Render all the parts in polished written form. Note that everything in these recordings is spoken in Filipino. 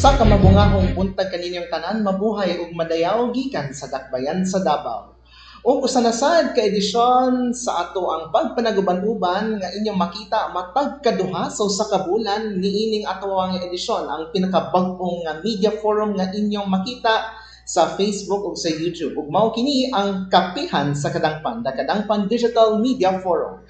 Usa ka mabungahong buntag kaninyong tanan mabuhay ug madayaw gikan sa dakbayan sa Davao. Ug usa na sad ka edisyon sa ato ang pagpanaguban-uban nga inyong makita matag kaduha sa usa ka bulan niining ato ang edisyon ang pinakabag-ong nga media forum nga inyong makita sa Facebook ug sa YouTube. Ug mao kini ang kapihan sa Kadangpan, the Kadangpan Digital Media Forum.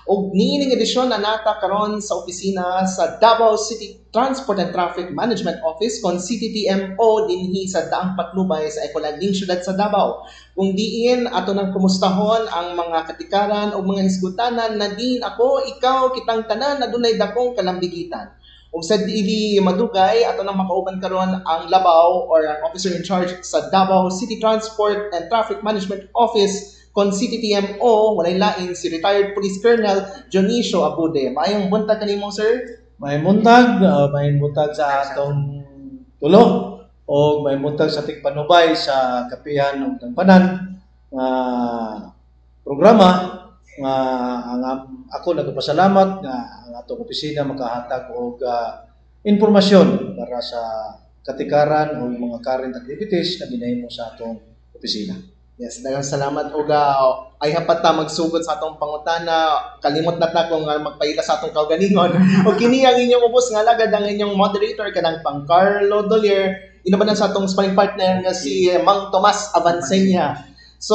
Og niining edisyon na nata karon sa opisina sa Davao City Transport and Traffic Management Office kon CTTMO dinhi sa Daang Patnubay sa Ecolanding Syudad sa Davao. Kung diin ato nang kumustahon ang mga katikaran o mga hisgutanan na din ako, ikaw, kitang tanan na dunay dakong kalambigitan. Ug sa dili madugay ato nang makauban karon ang labaw or ang officer in charge sa Davao City Transport and Traffic Management Office kon CTTMO, walay lain si retired Police Colonel Dionisio Abude. Maayong buntag kanimo, sir. May buntag sa atong tulo o may buntag sa tigpanubay sa kapihan ug tangpanan nga programa nga ako nagpasalamat nga ang atong opisina makahatag og impormasyon para sa katikaran o mga current activities na ginahimo sa atong opisina. Yes, daghang salamat og ay hapat ta magsugod sa atong pangutana. Kalimot na ta kung magpaila sa atong kaugalingon. O kini ang inyong ubos nga lagad ang inyong moderator kanang pang Carlo Dolier, inabanan sa atong sparring partner nga si Mang Tomas Avancenia. So,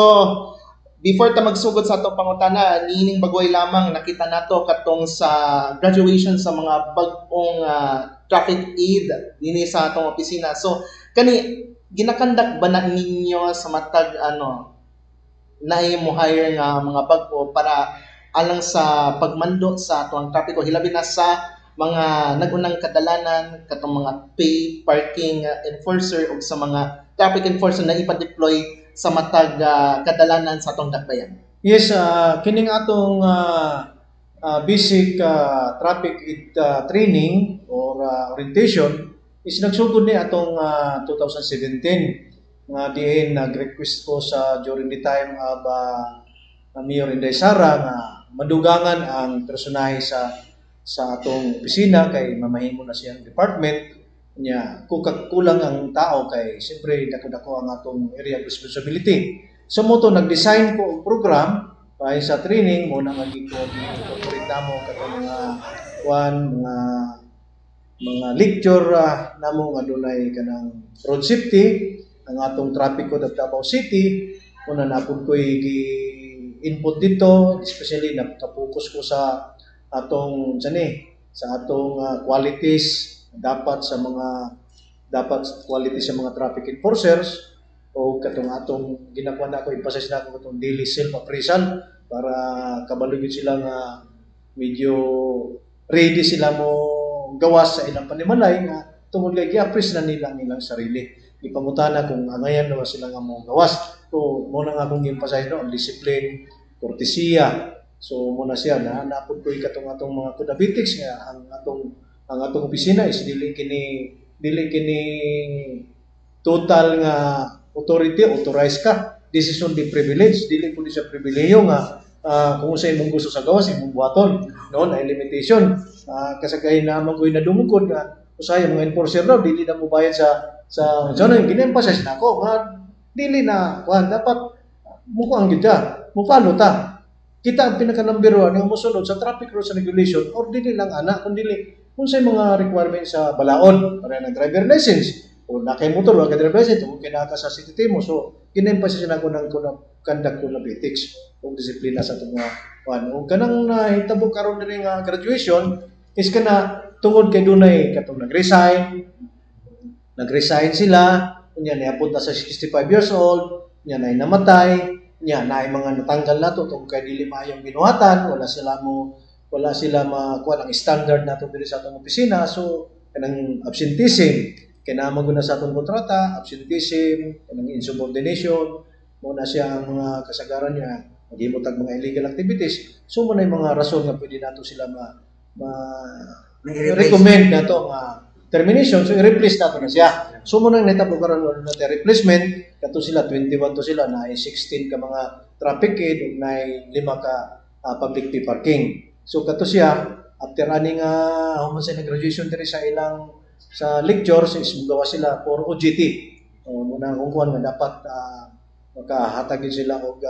before ta magsugod sa atong pangutana, niining bagoy lamang nakita nato katong sa graduation sa mga bag-ong traffic aid dinhi sa atong opisina. So, kani ginakandak ba na ninyo sa matag naay mo hire nga mga bag-o para alang sa pagmando sa atong trapiko, hilabi na sa mga nagunang kadalanan katong mga pay parking enforcer o sa mga traffic enforcer na ipa-deploy sa matag kadalanan sa atong dakbayan? Yes, kining atong basic traffic training or orientation is nagsugod ni atong 2017 nga diin nag-request ko sa during the time of Mayor Inday Sara nga madugangan ang personahe sa atong opisina kay mamahimo na siyang department niya kulang ang tao kay siyempre dako-dako ang atong area of responsibility. So mo to nag-design ko og program para sa training mo nang gi-incorporate namo katong mga lecture namo nga dunay kanang road safety ang atong traffic code of Davao City. Una na pud ko input dito, especially nakapokus ko sa atong qualities dapat quality sa mga traffic enforcers o katong atong ginakuha na ako emphasize na ako katong daily self appraisal para kabalo gyud sila nga medyo ready sila mo gawas sa ilang panimalay nga tungod kay gi-appraise na nila ang ilang sarili. Ipangutana kung angayan naman sila nga mo gawas. So muna nga akong emphasize no ang discipline, kortesiya. So muna siya na napod ko katong atong mga kudabitics nga ang atong opisina is dili kini total nga authority, authorized ka. Decision di privilege, dili pud siya pribilehiyo nga kung sa imong gusto sa gawas imong buhaton noon ay limitation. Kasagay na magoy na dumugod nga usay mga enforcer daw dili na mo bayad sa nang gin-emphasize nako nga dili na dapat muko ang gid mo follow ta. Kita ang pinaka number 1 nga mosunod sa traffic rules and regulation or dili lang ana kun dili unsay mga requirements sa balaod para ng driver license o nakay motor wa ka driver license o kinaka sa city mo. So gin-emphasize nako nang conduct ko na ethics o disiplina sa itong o kanang nahitabo karon diri nga graduation is kana tungod kay dunay katong nag-resign sila unya niabot na sa 65 years old unya nay namatay unya nay mga natanggal nato tungod kay dili maayong binuhatan wala sila makuha ang standard nato diri sa atong opisina. So kanang absenteeism kinahanglan gud na sa atong kontrata, absenteeism kanang insubordination muna siya ang mga kasagaran niya maghimo tag mga illegal activities. So muna yung mga rason nga pwede nato sila recommend nato nga termination. So i-replace nato na siya. So muna nitabo karon wala na replacement kato sila 21 to sila na 16 ka mga traffic aid ug na 5 ka public pay parking. So kato siya after ani nga human sa graduation diri sa ilang sa lectures is magawa sila for OJT. Muna kung kuan nga dapat makahatagin sila og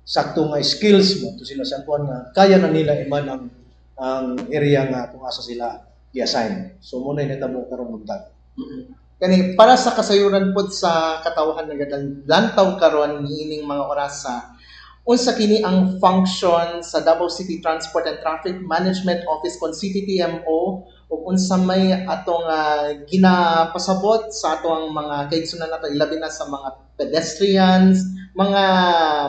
sakto nga skills mo to sila sa kuan nga kaya na nila iman ang area nga kung asa sila i-assign. So muna natabo karon buntag. Kani para sa kasayuran pod sa katawhan nagalantaw karon niining mga oras sa unsa kini ang function sa Davao City Transport and Traffic Management Office kon CTTMO ug unsa may atong ginapasabot sa atong mga kaigsunan nato ilabi na sa mga pedestrians, mga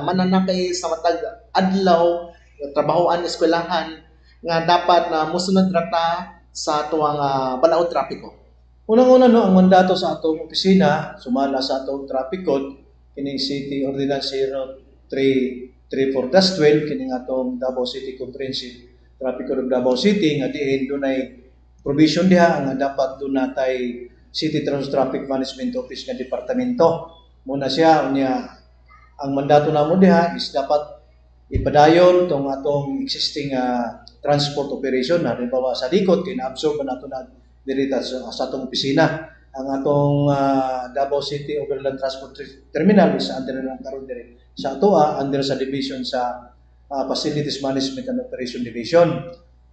mananakay sa matag adlaw, trabahoan eskwelahan nga dapat na mosunod rata sa atong balaod trapiko. Unang-una no, ang mandato sa atong opisina sumala sa atong traffic code kining City Ordinance 0334-12 kining atong Davao City Comprehensive Traffic Code of Davao City nga diin dunay provision diha nga dapat dunay City Traffic Management Office nga departamento. Muna siya unya ang mandato namo diha is dapat ipadayon tong atong existing transport operation na halimbawa sa likod kay na-absorb na nato na diri sa atong opisina. Ang atong Davao City Overland Transport Terminal is under na karon diri sa atoa under sa division sa Facilities Management and Operation Division.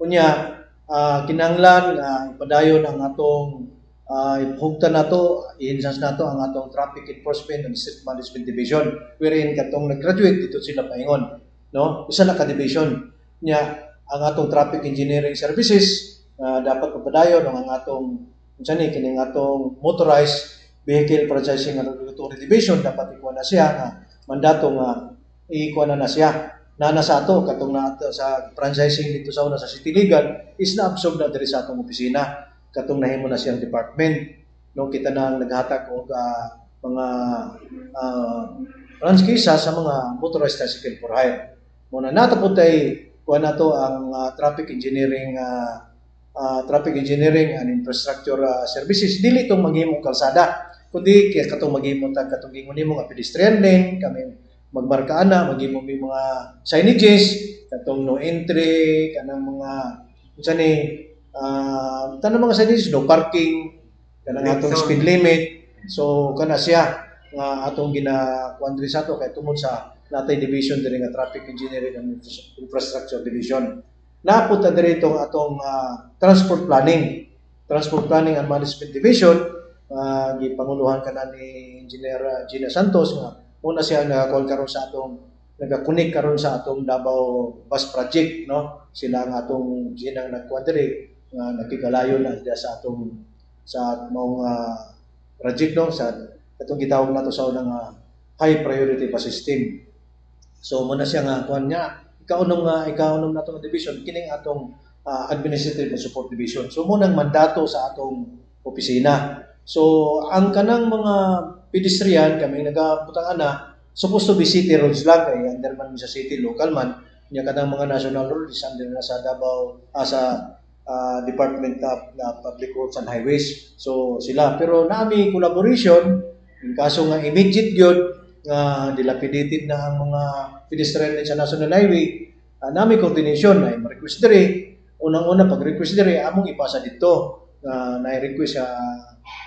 Unya kinahanglan ipadayon ang atong ipuhugtan nato, i-enhance nato ang atong Traffic Enforcement and Street Management Division wherein katong nag-graduate dito sila paingon, no? Isa na ka division nya ang atong Traffic Engineering Services dapat mapadayon ang atong kining atong Motorized Vehicle Processing and Regulatory Division dapat ikuha na siya nga mandato nga ikuha na siya na nasa ato katong na sa franchising dito sa una sa City Legal is na-absorb na diri sa atong opisina katong nahimo na siyang department, no? Kita na naghatag og mga franchise sa mga motorized tricycle for hire. Muna natapos tay kuha nato ang traffic engineering and infrastructure services. Dili itong maghimong kalsada, kundi kaya katong maghimong katong gingon nimo nga pedestrian lane, kami magmarkaan na, maghimong may mga signages, katong no entry, kanang mga tanang mga signages, no parking, kanang atong speed limit. So kana siya nga atong ginakuan diri sa ato kay tungod sa natay division diri nga Traffic Engineering and Infrastructure Division. Napunta diri itong atong Transport Planning and Management Division, gipanguluhan kana ni Engineer Gina Santos nga una siya nag-call karon sa atong nag-connect karon sa atong Davao Bus Project, no? Sila ang atong ginang nagkuan diri nga nakigalayon na sa atong sa maong project, no? Sa atong gitawag nato sa unang high priority pa system. So muna siya nga kuan niya ikaunom nato nga division kining atong administrative and support division. So munang mandato sa atong opisina. So ang kanang mga pedestrian kami nagabutang supposed to be city roads lang kay under man sa city local man nya kanang mga national roads under na sa Davao sa Department of Public Works and Highways. So sila pero nami collaboration in kaso nga immediate gyud nga dilapidated na ang mga pedestrian sa national highway, nami coordination na ma-request diri. Unang-una pag-request diri among ipasa dito na-request sa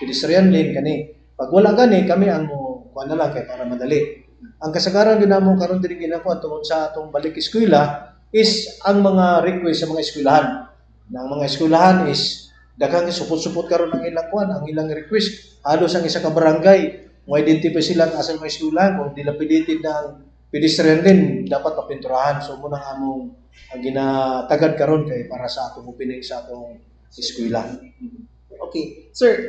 pedestrian lane kani. Pag wala gani kami ang kuan na lang kay para madali. Ang kasagaran gyud namong karon diri ginakuha tungod sa atong balik eskwela is ang mga request sa mga eskwelahan. Nang mga eskwelahan is daghang supot-supot karon ang ilang kuan, ang ilang request. Halos ang isa ka barangay mo identify sila ang asal mga eskwelahan kung dilapidated na ang pedestrian lane dapat mapinturahan. So muna among ang ginatagad karon kay para sa atong opening sa atong eskwela. Okay. Sir,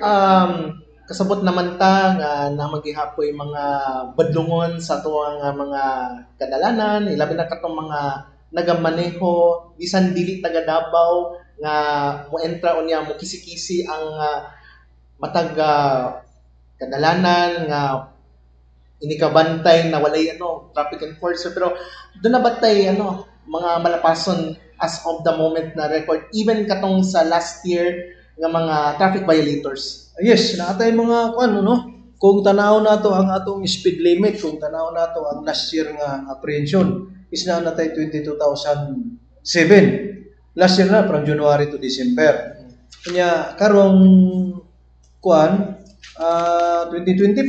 kasabot naman ta nga na maghihapoy mga badlungon sa tuwang mga kadalanan, ilabi na katong mga nagamaneho bisan dili taga Davao nga moentra unya mo kisi-kisi ang matag kadalanan nga inikabantay na walay traffic enforcer pero doon na batay mga malapason as of the moment na record even katong sa last year nga mga traffic violators. Yes, naatay mga kung tanaw nato ang atong speed limit, kung tanaw nato ang last year nga apprehension is na natay 22,007. Last year na from January to December. Kanya karong kuan 2025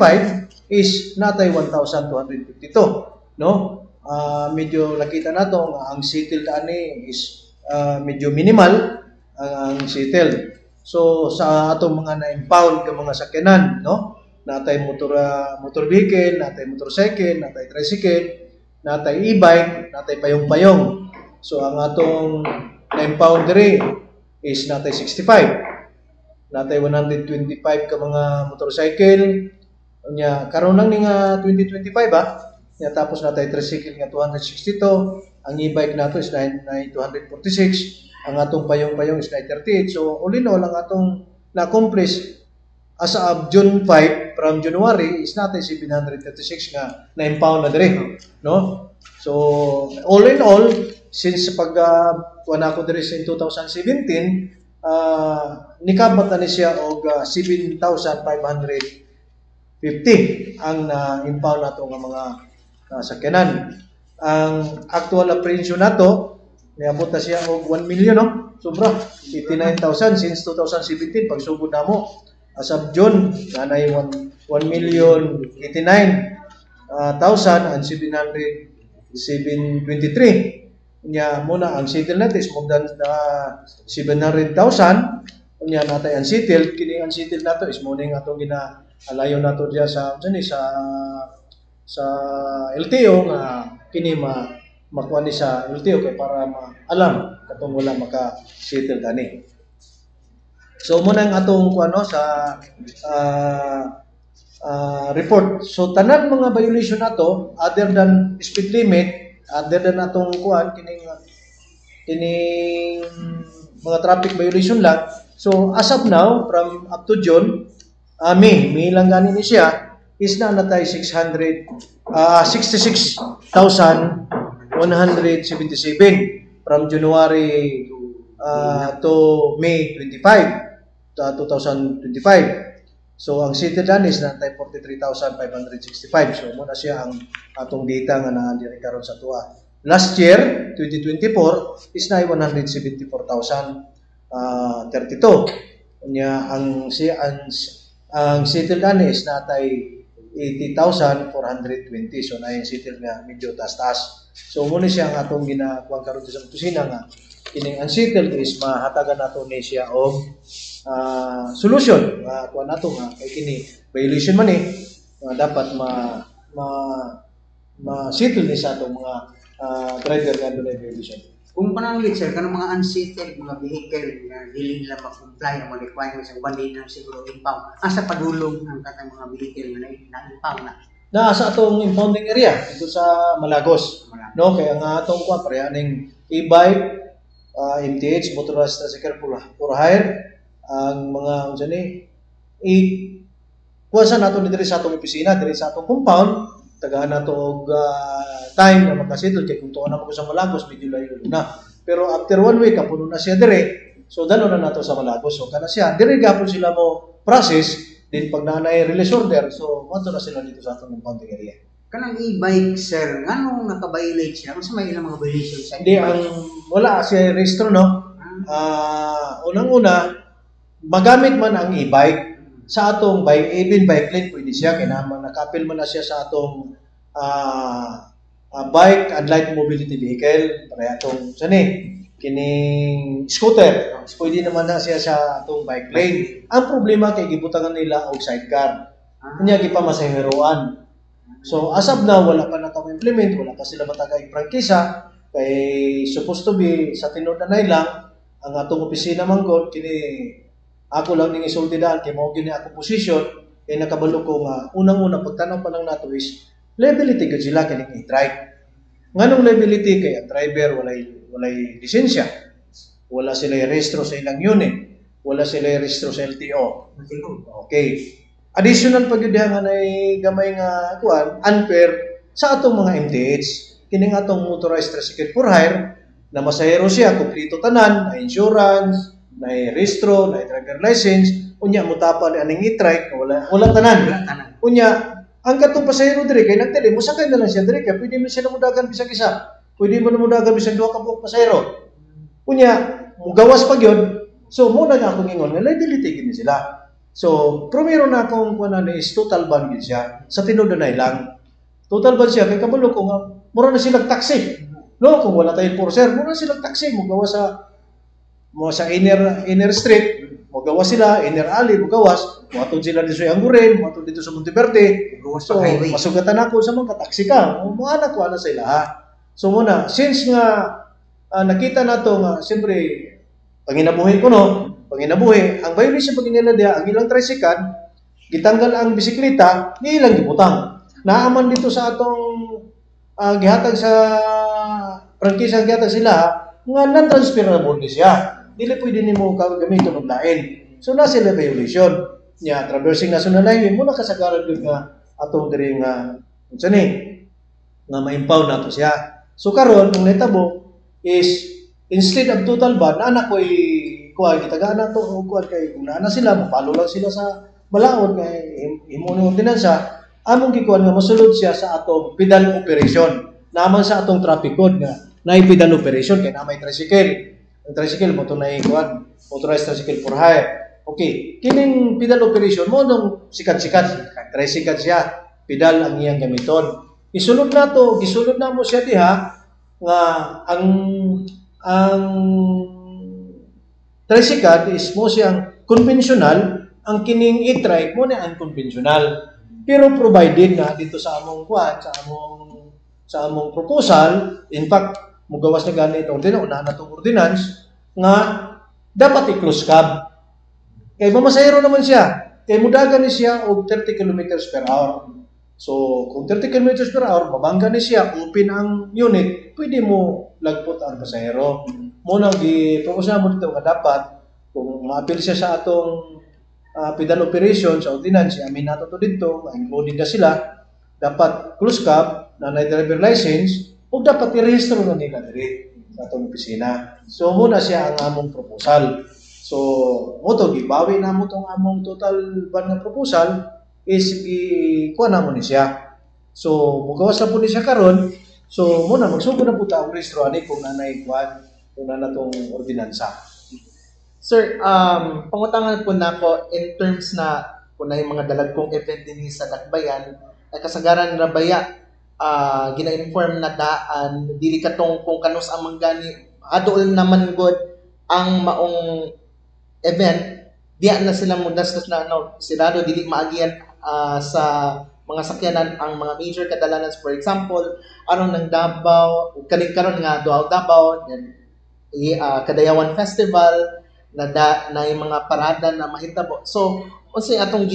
is natay 1,252, no? Medyo nakita nato nga ang settled ani is medyo minimal ang settled. So sa atong mga na-impound ka mga sakyanan, no? Natay motor vehicle, natay motorcycle, natay tricycle, natay e-bike, natay payong-payong. So ang atong na-impound diri is natay 65. Natay 125 ka mga motorcycle. Nya karon lang ni nga 2025 Nya tapos natay tricycle nga 262, ang e-bike nato is 246, ang atong payong-payong is 938. So all in all ang atong na-accomplish as of June 5 from January is natay 736 nga na-impound na diri, no? So all in all, since pag kuan ako diri sa 2017, nikabat na ni siya og 7,550 ang na-impound nato nga mga sakyanan. Ang actual apprehension nato niabot na siya og 1 million, no? Sobra 89,000 since 2017 pagsugod namo. As of June, nanay 1,089,723. Nya muna ang settle natin is more than 700,000. Nya natay ang settle, kini ang settle nato is muna nga atong ginaalayo nato diya sa LTO nga kini makuha ni sa LTO kay para alam katong wala maka-settle tani. So muna ang atong kuano sa report. So tanan mga violation nato other than speed limit, other than atong kuan kining mga traffic violation lang. So as of now from up to June, May lang gani ni siya is na natay 66,177 from January to May 25. 2025. So ang settled dyan is natay 43,565. So muna siya ang atong data nga naandiri karon sa tuwa. Last year, 2024 is na 174,032. Nya ang settled dyan is natay 80,420. So na yung settled nga medyo taas-taas. So muna siya ang atong ginakuha karon sa kusina nga kining unsettled is mahatagan nato ni siya og solution kuha nato nga kay kini violation man dapat settle ni sa atong mga driver nga dunay violation. Kung pananglit sir kanang mga unsettled mga vehicle nga dili nila ma-comply ang mga requirements sa bandi ng siguro impound, asa padulong ang katang mga vehicle nga na-impound na sa atong impounding area dito sa Malagos, no? Kaya nga atong kuha pareha ning e-bike, MTH, motorized tricycle for hire, ang mga kuwasa nato diri sa atong opisina, diri sa atong compound, tagaan nato og time na makasettle kay kung tuon na mo sa Malagos medyo layo na. Pero after 1 week kapuno na siya dire, so dalo na nato sa Malagos. So kana siya diri gapon sila mo process din pag nanay release order, so mato na sila dito sa atong compounding area. Kanang e-bike sir, ngano naka-violate siya? Kung sa may ilang mga violations sa hindi ang wala siya registro, no? Unang-una magamit man ang e-bike sa atong even bike lane pwede siya kay naman nakapil man na siya sa atong bike and light mobility vehicle para atong kining scooter pwede naman na siya sa atong bike lane. Ang problema kay gibutangan nila og sidecar kunya gipamasaheroan. So as of now wala pa nato implement, wala pa sila matagay prangkisa kay supposed to be sa tinud na lang ang atong opisina man gud kini ako lang ning isulti daan kay mao gini ako position kay nakabalo ko nga unang-una pagtanaw pa lang nato is liability gud sila kining i-trike. Nganong liability kay ang driver walay lisensya, wala sila rehistro sa ilang unit, wala sila rehistro sa LTO. Okay. Additional pa gyud nga nay gamay nga kuan unfair sa atong mga MTH kining atong motorized tricycle for hire na masahero siya kumpleto tanan, na insurance, na rehistro, na driver license, unya mutapa ni aning i-trike wala tanan. Unya ang katong pasahero diri kay nagtili mo sakay na lang siya diri kay pwede mo siya namudagan bisag isa. Pwede mo namudagan bisag duha ka buok pasahero. Unya mugawas pa gyud. So mo na nga akong ingon nga liability gini sila. So, primero na akong kuan is total ban gid siya. Sa tinuod na lang. Total ban siya kay kabalo ko nga mura na silang taxi. No, kung wala tayong enforcer, mura na silang taxi mo gawa sa inner street, mo gawa sila inner alley, mo gawas, moatod sila dito sa Anguren, moatod dito sa Monteverde. So, masugatan ako sa mga taxi ka. Mo ana ko ana sa ilaha. So muna, since nga nakita na to nga siyempre panginabuhi ko no, panginabuhi, ang violation pag nila dia, ang ilang tricycle, gitanggal ang bisikleta, ni ilang gibutang. Naaman dito sa atong gihatag sa prangkisa gihatag sila nga non-transferable ni siya. Dili pwede nimo gamiton og lain. So na sila violation. Nya traversing national highway mo nakasagaran gyud nga atong diri nga unsa ni nga ma-impound nato siya. So karon ang netabo is instead of total ban, anak ko'y kuha, gitagaan na ito, kuha kay, kung na sila, mapalo lang sila sa balaod, kay imunong ordinansa, among gikuhan nga masulod siya sa atong pedal operation. Naman sa atong traffic code nga, na pedal operation, kaya na may tricycle. Ang tricycle mo ito na ikuhan, motorized tricycle for hire. Okay, kining pedal operation mo nung sikat-sikat, tricycle siya, pedal ang iyang gamiton. Isunod na to, gisunod na mo siya diha, nga ang tricycle is mo siyang conventional, ang kining e-trike mo na unconventional. Pero provided na dito sa among kuan, sa among proposal, in fact, mugawas na ganito ordinance, una na itong ordinance, nga dapat i-close cab. Kay mamasahero naman siya, kay mudagan ni siya og 30 kilometers per hour. So, kung 30 kilometers per hour, mabangga ni siya, open ang unit, pwede mo lagpot ang pasahero. Muna, i-propose mo dito nga dapat, kung ma-appeal siya sa atong pedal operation, sa ordinance, amin nato to dito, included na sila, dapat close cab, na driver license, o dapat i-register na nila diri sa atong opisina. So, muna siya ang among proposal. So, mo to, gibawi na mo tong among total ban na proposal, is kuha na mo ni siya. So, mugawas na po ni siya karon. So, muna, magsugod na po ta ang registro ani kung nanay kuhan, kung na tong ordinansa. Sir, pangutangan po na ako in terms na kung na yung mga dalagkong event din sa Dakbayan, ay kasagaran na baya, gina-inform na daan, dili katong kung kanus ang manggani, adool naman good ang maong event, diyan na sila mudastos na sirado, dili maagian sa mga sakyanan ang mga major kadalanan, for example aron ng Davao kaning karon nga Dual Davao, then Kadayawan Festival na yung mga parada na mahitabo. So unsay atong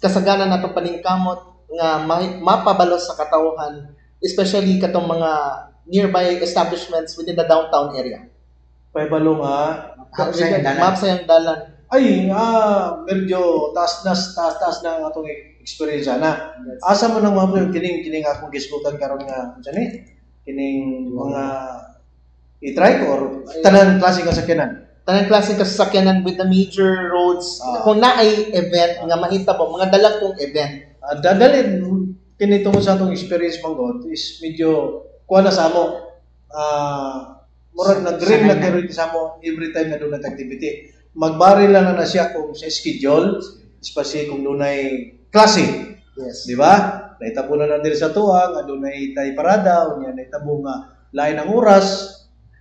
kasaganan natong paningkamot nga mapabalos sa katawhan, especially katong mga nearby establishments within the downtown area. Pahibalo nga map sayang dalan. Ay, medyo taas na ang atong experience na. Asa mo nang mga kining akong gisgutan karon nga ni kining mga i-trike or tanan klase ka sakyanan. Tanan klase ka sakyanan with the major roads. Kung naay event nga mahitabo, mga dalagkong event. Dadalin kini tungod sa atong experience manggot is medyo kuha na sa amo. Murag nag-dream na karon sa amo every time na doon activity. Magbaril lang na siya kung sa schedule, especially kung dunay klase. Yes. Di ba? Naitabo na diri sa tuwa, nga dunay tay parada, unya naitabo nga lain ang oras,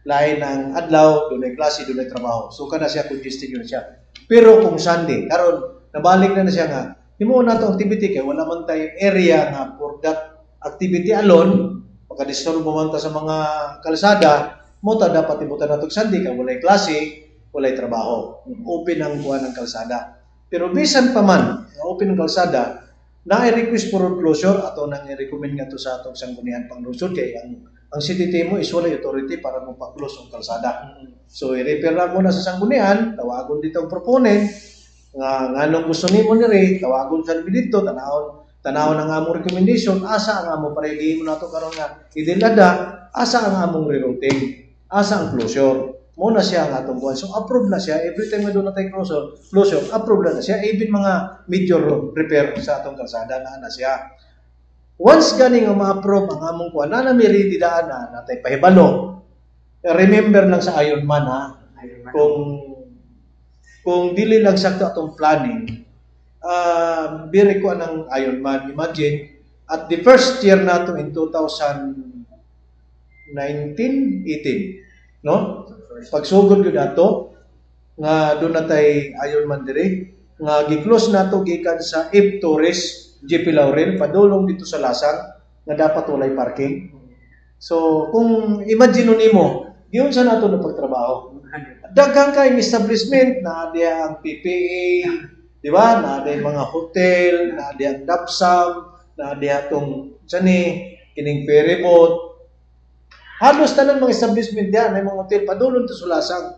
lain ang adlaw, dunay klase, dunay trabaho. So kana siya congested yun siya. Pero kung Sunday, karon nabalik na siya nga, himo na to activity kay wala man tay area nga for that activity alone, makadisturbo man ta sa mga kalsada, mo ta dapat ibutan nato Sunday kay walay klase, walay trabaho. Open ang kuha ng kalsada. Pero bisan pa man, open ang kalsada, na-request for road closure ato nang i-recommend nga to sa atong sanggunian pang-lungsod kay ang city team mo is walay authority para mo pa-close ang kalsada. So i-refer na muna sa sanggunian, tawagon dito ang proponent, nga nganong gusto nimo nire, tawagon sa dito, tanawon ang among recommendation, asa ang among parehi mo nato karon nga idilada, asa ang among rerouting, asa ang closure. Muna siya ang atong buwan. So, approve na siya. Every time na doon natin closure, approve na siya. Even mga major repair sa atong kalsada na siya. Once ganing nga ma-approve ang among kuwan, na namiri didaan na natay pahibalo. Remember lang sa Ironman ha. Kung kung dili lang sakto atong planning, biri ko anang Ironman. Imagine, at the first year nato in 2019-18, no? Pagsugod yun ato, nga doon natay Ironman diri, nga gi-close nato gikan sa Ip Torres, JP Laurel, padulong dito sa Lasang, nga dapat walay parking. So, kung imagine nimo, giyon sa nato na pagtrabaho. Daghang kay establishment na diya ang PPA, di ba? Na diya mga hotel, na diya ang Dapsam, na diya tong kining ferry boat. Halos tanan mga establishment diya na mga hotel padulong to sa Lasang.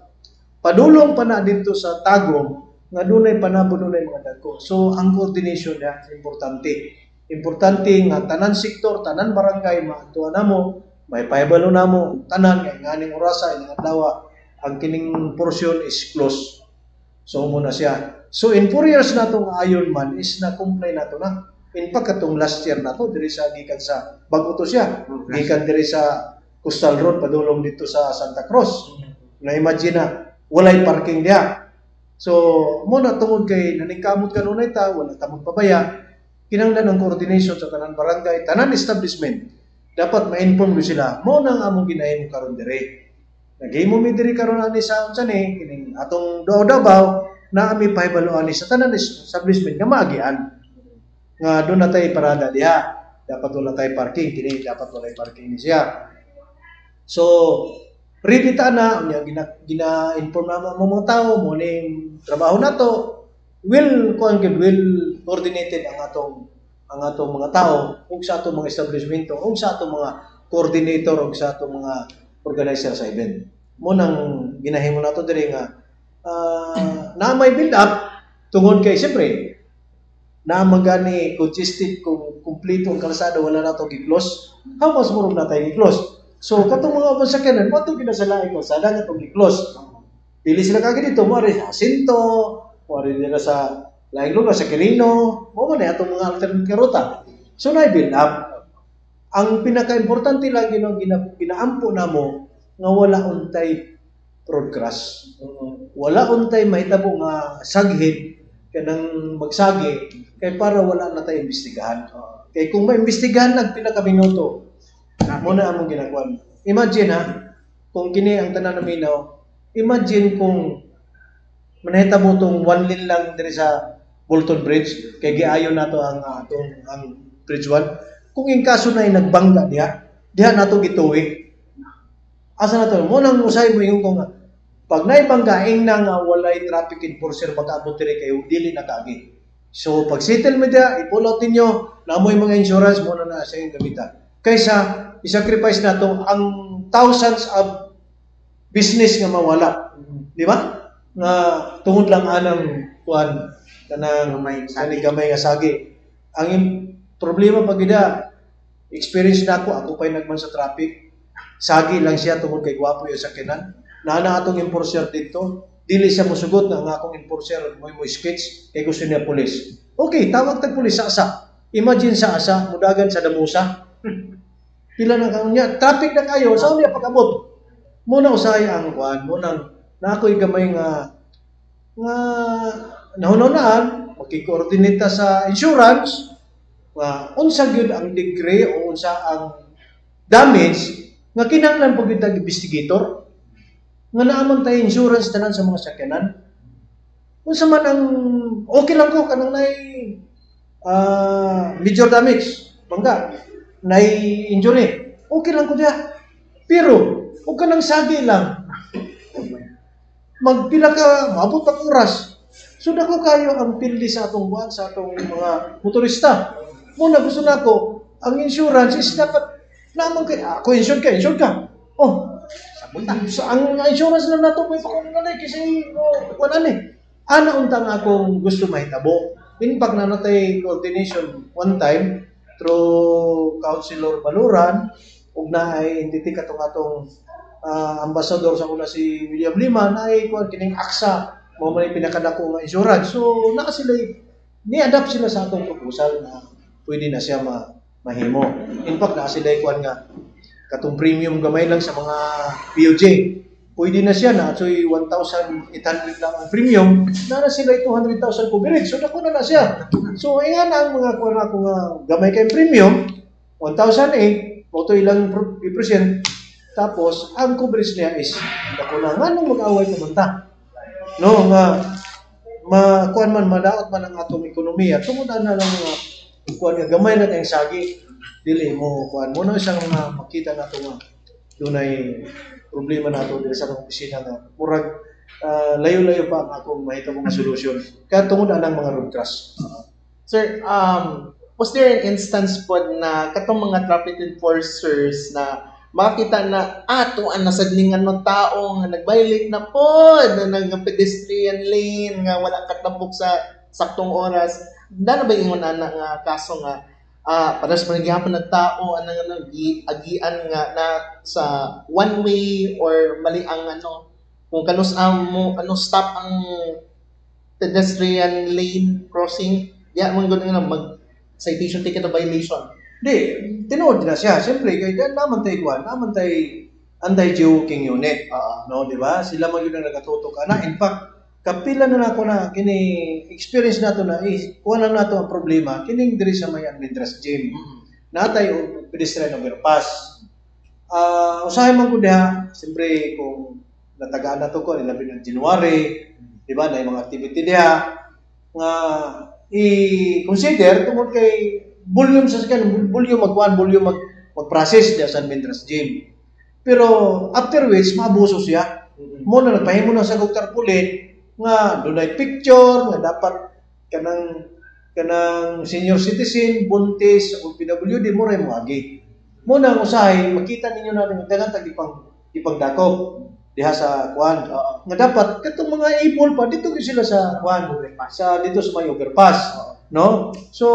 Padulong pa na dito sa Tagum nga dunay panabon dunay mga dagko. So ang coordination niya importante. Importante nga tanan sektor, tanan barangay maatuan namo, may paibalo namo tanan kay nganing orasa ilang adlaw ang kining portion is close. So muna siya. So in 4 years na tong Ironman is na comply na to na. In fact katong last year na to diri sa gikan sa bago to siya. Gikan diri sa Coastal Road padulong dito sa Santa Cruz. Na imagine na walay parking diha. So, mo na tungod kay naningkamot kanunay ta, wala tamang pabaya, kinanglan ang coordination sa tanan barangay, tanan establishment. Dapat ma-inform do sila, mo nang among ginahimo karon dire. Naghimo mi diri karon ani sa unsani, kining atong Davao na ami pahibalo ani sa tanan establishment nga maagian. Nga doon na tayo parada diha. Dapat wala tayo parking, kini dapat wala parking ni siya. So, ready ta na, gina-inform na mga tao, mo ning trabaho na to, will coordinated ang atong mga tao, ug sa atong mga establishmento, ug sa atong mga coordinator, ug sa atong mga organizer sa event. Mo nang ginahimo na to diri nga, na may build up, tungod kay siyempre, na magani congested kung kumpleto ang kalsada, wala na to gi-close, how much more na tayo gi-close? So, katong mga pasakyanan, mo itong ginasalain ko, sada nga itong i-close. Dili sila kagad dito, mo rin sa Sinto, mo rin nila sa laing lugar, sa Quirino, mo man itong mga alternative ruta. So, na-build up. Ang pinaka-importante lang ginaampo na mo, nga wala untay progress. Wala untay mahitabo nga saghid, kanang magsagi, kay para wala na tayo imbestigahan. Kay kung maimbestigahan lang pinaka-minuto, muna among ginagawa. Imagine kung kini ang tanan naminaw, imagine kung manahitabo tong 1 lane lang diri sa Bolton Bridge, kay giayon nato ang Bridge 1. Kung in kaso na nagbangga diha nato gituwi. Asa na to? Mo nang usay mo yung kung pag naibanggaing na nga walay traffic enforcer mag-abot diri kayo dili na kaagi. So pag settle mo diha, i-pull out ninyo na mo yung mga insurance mo na sa inyong gamitan. Kaysa i-sacrifice na to ang thousands of business nga mawala. Di ba? Nga tungod lang anang kuan kanang gamay nga sagi. Ang problema pag ida experience na ako pa'y nagman sa traffic. Sagi lang siya tungod kay gwapo yung sakyanan. Naana atong enforcer dito, dili siya musugot nga akong enforcer mo sketch kay gusto niya pulis. Okay, tawag tag pulis sa asa. Imagine sa asa, mudagan sa damusa. Pila na kanya, traffic na kayo, saan niya pag-abot? Muna usay ang kuan, muna na ako'y gamay nga nahununaan, makikoordinate sa insurance, unsa gyud ang degree o unsa ang damage nga kinahanglan pag itag investigator nga naaman tayo insurance tanan sa mga sakyanan. Unsa man ang okay lang ko kanang nay major damage, bangga, nay injury. Okay lang ko diya. Pero ug kanang sagi lang. Magpila ka, maabot ang oras. So dako kayo ang pildi sa atong buwan, sa atong mga motorista. Muna gusto na ko, ang insurance is dapat naman kay ako insured ka. Oh, sa ang insurance lang nato may pakunanay kasi wala ni. Ana untang akong gusto mahitabo. In fact nanatay coordination one time through Councilor Baluran ug naay entity katong atong ambassador sa una si William Lima na ay kining AXA mo man pinakadako nga insurance. So naa sila ni-adapt sila sa atong proposal na pwede na siya mahimo. In fact naa sila kuan nga katong premium gamay lang sa mga POJ. pwede na siya na. So, 1,800 lang ang premium, na sila 200,000 coverage. So, naku na siya. So, ayan ang mga kuha na kung gamay kayong premium, 1,008, moto ilang percent, tapos, ang coverage niya is, naku na nga nung mag-away pumunta. No, kuan man, madaot man ang atong ekonomiya, tumudan na lang mga kuan nga, gamay na tayong sagi. Dili mo, kuan mo na isang makita na ito nga, dunay problema na ito sa atong opisina nga, murag, layo-layo pa ang akong mahita mong solusyon. Kaya tumudan ang mga road crash. Sir, was there an instance po na katong mga traffic enforcers na makita na tuan na sadlingan ng tao nga nag-violate na po na nag-pedestrian lane nga wala katapok sa saktong oras, na ba ingon ana nga kaso nga paras man gihapon ng tao anang agian nga na sa one way or mali ang kung kanus mo stop ang pedestrian lane crossing, mo gud mag citation ticket o violation. Di, tinood na siya. Siyempre, kaya naman tayo anti-joking unit. No, di ba? Sila mag yun ang nagatutok na. In fact, kapila na ako na, experience nato na, kuha lang nato ang problema, kining diri sa may Almendras Gym. Natay o pedestrian overpass. Usahay man ko diha, siyempre, kung natagaan na to ko, ilabi ng January, di ba, na yung mga activity diha, nga, i-consider tungkol kay volume sa skin, volume mag-process diya sa Almendras Gym. Pero after which, maabuso siya. Muna nagpahimo na sa tarpaulin nga dunay picture nga dapat kanang senior citizen, buntis, o PWD mo ray mo agi. Muna ang usahay, makita ninyo na dagan tag ipagdakop diha sa kuan. Nga dapat katong mga able pa dito sila sa kuan, sa dito sa may overpass, no? So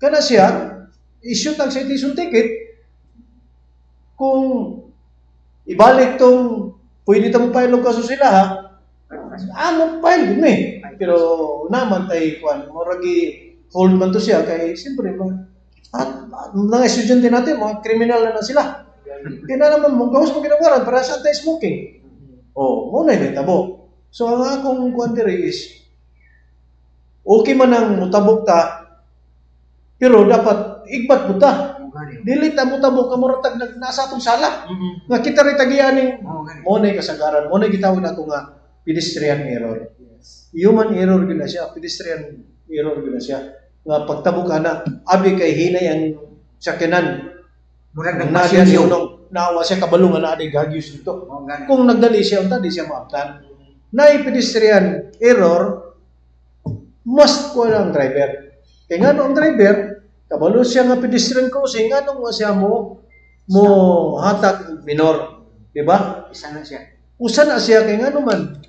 kana siya, issue tag citation ticket kung ibalik tong pwede tamo file og kaso sila ha. Mo file gud ni. Pero naman tay kuan, muragi hold man to siya kay siyempre mga estudyante natin, mga kriminal na sila. Kaya naman mong gawas mo ginawaran para sa anti-smoking. Mo na yung tabo. So ang akong kuan diri is okay man ang mutabok ta, pero dapat igbat mo ta. Dili ta mo tabok ka muratag nasa atong sala. Nga kita rin tagianing mo na kasagaran, mo na gitawag nato nga pedestrian error. Human error gina siya, pedestrian error gina siya. Nga pagtabok ka na, abi kay hinay ang sakyanan. Murag nagpasyon naawa siya kabalungan na aday gagyos dito. Kung nagdali siya, unta di siya maabtan. Na pedestrian error, must ko ang driver. Kaya nga ang driver, kabalo siya nga pedestrian crossing, nga nung siya mo hatag minor. Diba? Isa na siya. Usa na siya, kaya nga naman,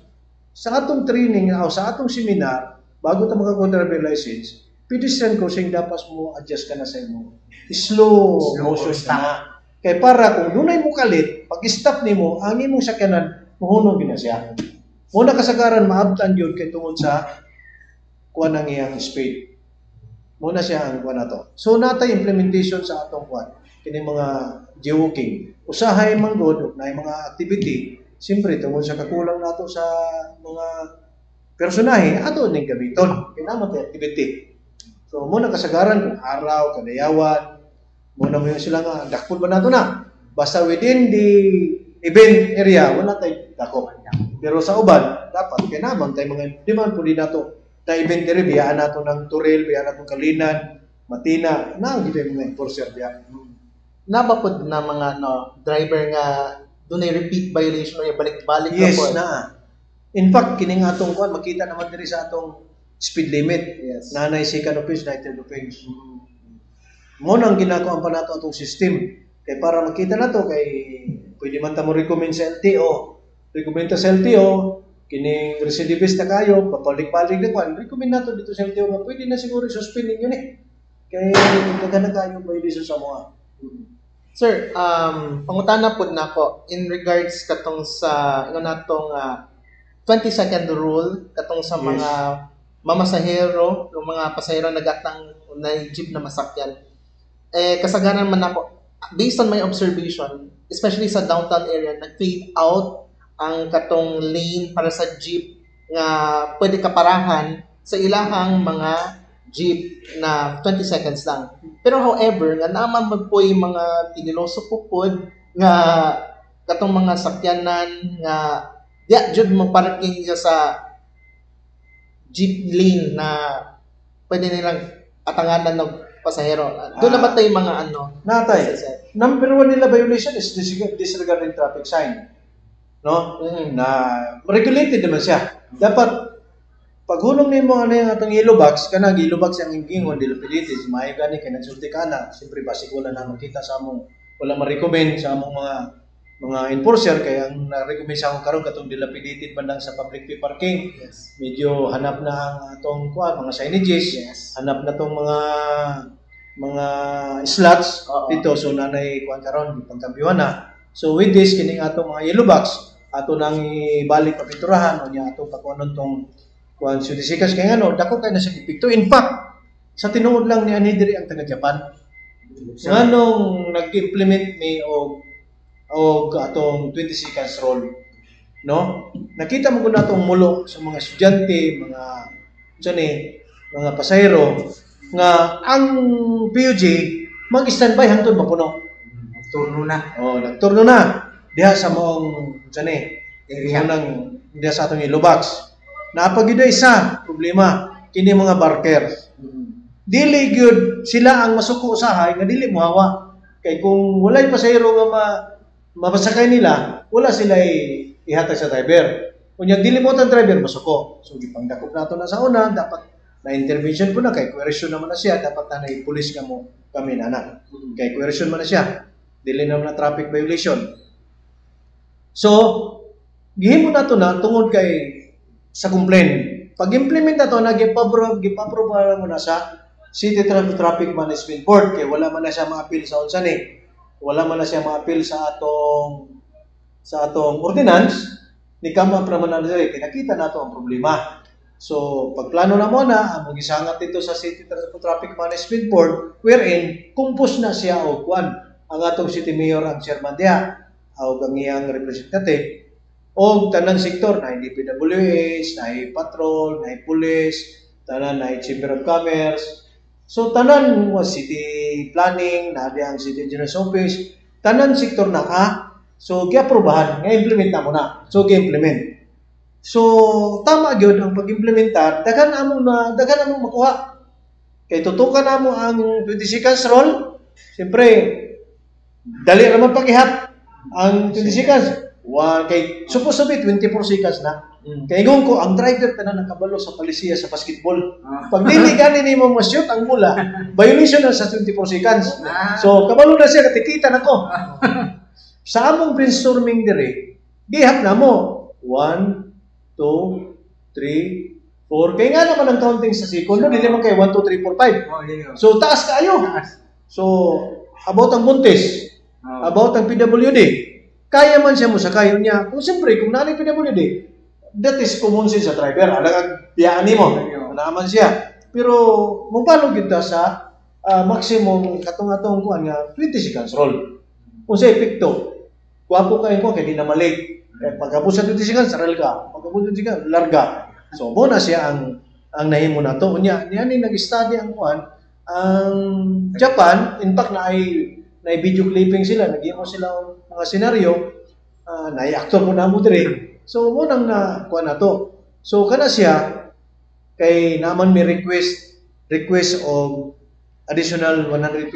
sa atong training o sa atong seminar, bago ta makakuha driver license, pedestrian crossing dapat mo adjust ka na sa imo. Slow motion ka na. Kaya para kung dunay mo kalit, pag-stop nimo, ang imong sakyanan, muhunong gina siya. Muna kasagaran, maabtan yun kay tungod sa kuha ng iyang speed. Muna siya ang kuha na to. So, natay implementation sa atong kuha. Kini mga geoking. Usahay manggod, na mga activity, siyempre, tungod sa kakulang nato sa mga personahe, ato ning gamiton. Kinamatay activity. So, muna kasagaran, kung araw, kadayawan, muna mo yung sila nga, dakpon ba nato na? Basta within the event area, wala tayo dakop. Pero sa uban, dapat, kaya naman tayo mga, di man po din nato, na event area, biyaan nato ng Turil, biyaan nato ng Kalinan, Matina, na, hindi tayo mga enforcer diya. Nabapod na mga driver nga doon ay repeat violation o balik-balik yes, na po. Na. In fact, kining atong kuan makita naman diri sa atong speed limit. Yes. Nanay second offense, third offense. Mo nang ginako pa nato atong system kay para makita nato kay pwede man ta mo recommend sa LTO. Recommend ta sa LTO kining recidivist na kayo, papalik-balik na kuan. Recommend nato dito sa LTO nga pwede na siguro suspend ninyo ni. Kay daghan na kayo violation sa mga. Sir, pangutana po na ako in regards katong sa natong 20-second rule katong sa mga mamasahero, yung mga pasahero nagatang na jeep na masakyan. Kasagaran man ako, based on my observation, especially sa downtown area, nag-fade out ang katong lane para sa jeep nga pwede kaparahan sa ilahang mga jeep na 20 seconds lang. Pero however, nga naman man po yung mga tiniloso pupod nga katong mga sakyanan nga jud mo parking siya sa jeep lane na pwede nilang atanganan ng pasahero. Doon na ba tayo mga ano? Natay, number one nila violation is disregarding traffic sign. No? Na regulated naman siya. Dapat paghulong nimo ano yung atong yellow box, kanang yellow box ang ingingon dilapilitis, maayo gani kay nagsulti ka na. Siyempre basic wala na makita sa among wala ma-recommend sa among mga enforcer kaya ang na-recommend sa akong karon katong dilapidated bandang sa public way parking. Yes. Medyo hanap na ang atong mga signages, Yes. hanap na tong mga slots Oo. dito so nanay kuan karon pagkambyuhan na. So with this kining atong mga yellow box ato nang ibalik papiturahan o niya ato pakuanon tong kuan sudisikas kay ngano dako kay na sa epekto. In fact, sa tinuod lang ni ani diri ang taga Japan. Nganong nag-implement ni og atong 20 seconds rule, no? Nakita mo kun atong mulo sa mga estudyante, mga pasahero nga ang PUJ mag-standby hangtod mapuno. Turno na. Oh, nagturno na diha sa mong Area. unang diha sa atong yellow box. Napagid isa problema kini mga barker. Dili gyud sila ang masuko usahay nga dili mohawa. Kay kung walay pasahero nga mabasakay nila, wala sila ihatag sa driver. Kunya dili mo ang driver masuko. So gipangdakop nato na sa una dapat na intervention po na kay coercion naman na siya dapat na pulis ka mo kami na. Kay coercion man na siya. Dili naman na traffic violation. So gihimo nato na tungod kay sa complaint. Pag-implement na to, nag-ipaprove mo na sa City Traffic Management Board kaya wala man na siya ma-appeal sa unsa ni. Wala man na siya ma-appeal sa atong ordinance ni kama pramanal diri nakita nato ang problema. So pagplano na mo na ang gisangat dito sa City Traffic Management Board wherein kumpos na siya og kuan ang atong city mayor ang chairman diha o ang iyang representative o tanang sektor na DPWH, na patrol, na police, tanan na chamber of commerce. So tanan mo city planning, na ang city engineer's office, tanan sektor na ka. So giaprobahan, nga implement na mo na. So gi-implement. So tama gyud ang pag-implementar, daghan amo makuha. Kay tutukan namo ang 20 seconds rule. Siyempre, dali naman pagihat ang 20 seconds. Kay supposed to be 24 seconds na. Kay ingon ko ang driver tanan nakabalo sa palisiya sa basketball. Pag dili gani nimo ma-shoot ang bola, violation na sa 24 seconds. So kabalo na siya katikita nako. Sa among brainstorming dire, gihap na mo 1 2 3 4 kay nga naman ang counting sa segundo dili man kay 1 2 3 4 5. So taas kaayo. So about ang buntis, about ang PWD. Kaya man siya mo sa kayo niya. Kung siyempre, kung nanay PWD, that is common sense sa driver. Alang biyaan mo. Naman siya. Pero, mupalo kita sa maximum katong-atong kuan nga 20 seconds roll. Kung sa epekto, kuwapo kayo ko, kaya di na mali. Pagkabot sa 20 seconds, saral ka. Pagkabot 20 seconds, larga. So, mo na siya ang nahimo na to. Niya nag-study ang kuan. Ang Japan, in fact, na video clipping sila, nag-imo sila mga senaryo, na-actor mo na mo dire. So, mo nang kuha na to. So, kana siya, kay naman may request of additional 150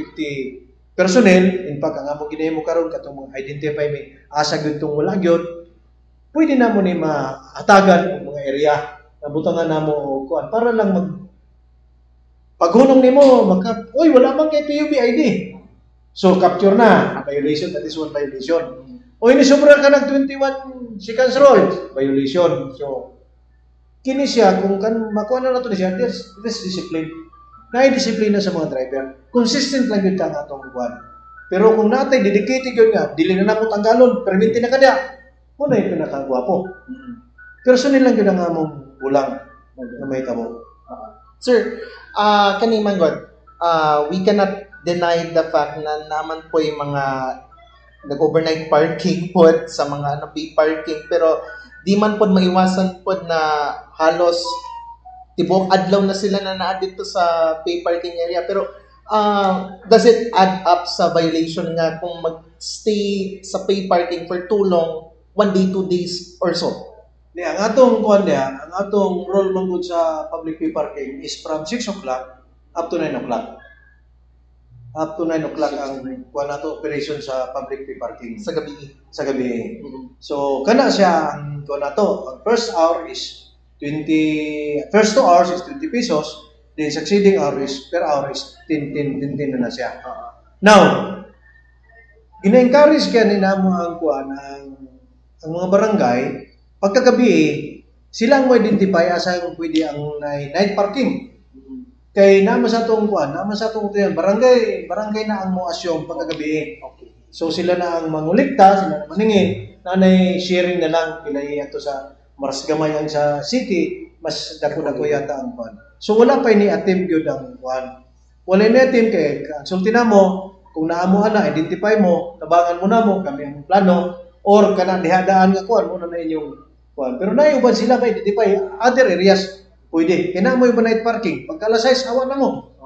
personnel, in fact, ang among ginahimo karon katong mga identify may asa gyud tong wala gyud, pwede na mo ni mahatagan ang mga area. Nabutangan na mo kuan para lang paghunong nimo oy wala man kay PUB ID. So, capture na. Violation, that is one violation. O ini sobra ka ng 21 seconds roll. Violation. So, kini siya, kung makuha na nato siya, there's discipline. Na-discipline na sa mga driver. Consistent lang yun ka nga itong buwan. Pero kung natay, dedicated yun nga, dili na mo tanggalon, perminti na kada, muna yung pinakagwapo. Personal lang yun ang among ulang na may tabo. Sir, kaniman God, we cannot deny the fact na naman po yung mga nag-overnight parking pod sa mga pay parking, pero di man pod maiwasan pod na halos tibok adlaw na sila na naa dito sa pay parking area. Pero does it add up sa violation nga kung mag-stay sa pay parking for too long, 1 day, 2 days or so? Ang atong kuan niya, ang atong role man gud sa public pay parking is from 6 o'clock up to 9 o'clock. Up to 9 o'clock ang kuan nato operation sa public pay parking Sa gabi. sa gabi. So kana siya ang kuan nato. Ang first 2 hours is 20 pesos. Then succeeding hour is per hour is 10 na siya. Now, gina-encourage kaya ni namo ang kuan ang mga barangay pagkagabi sila ang identify asa kung pwede ang night parking. Kay naman sa itong kuan, naman sa itong barangay na ang mo assume pagkagabi. Okay. So sila na ang mangulikta, sila na maningin, nanay sharing na lang pilay ato sa maras gamay ang sa city, mas dako-dako yata ang kuan. So wala pa ni attempt gyud ang kuan. Wala ni attempt kay sulti na mo kung naa mo ana identify mo, tabangan mo na mo kami ang plano or kana dihadaan nga kuan mo na inyong kuan. Pero naay uban sila ba identify other areas pwede. Kaya na mo yung night parking. Pagka alas 6, hawa na mo.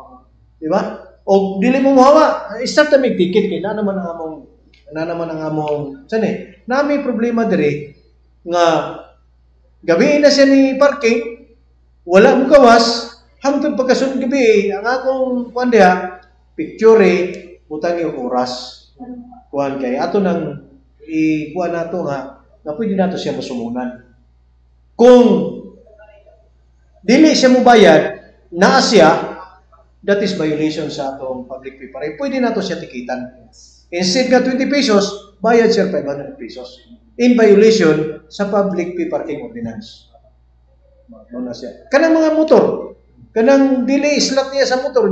Di ba? O dili mo hawa, start na may ticket. Kaya na naman ang among, saan na may problema dire nga gabi na siya ni parking, wala mo gawas, hangtod pagkasunod gabi, ang akong kuan diha, picture butang yung oras. Kuan kay ato nang kuan nato nga pwede nato siya masumunan. Kung dili siya mo bayad, naa siya, that is violation sa atong public pay parking. Pwede na to siya tikitan. Instead nga 20 pesos, bayad siya 500 pesos. In violation sa public pay parking ordinance. Muna siya. Kanang mga motor, kanang dili slot niya sa motor,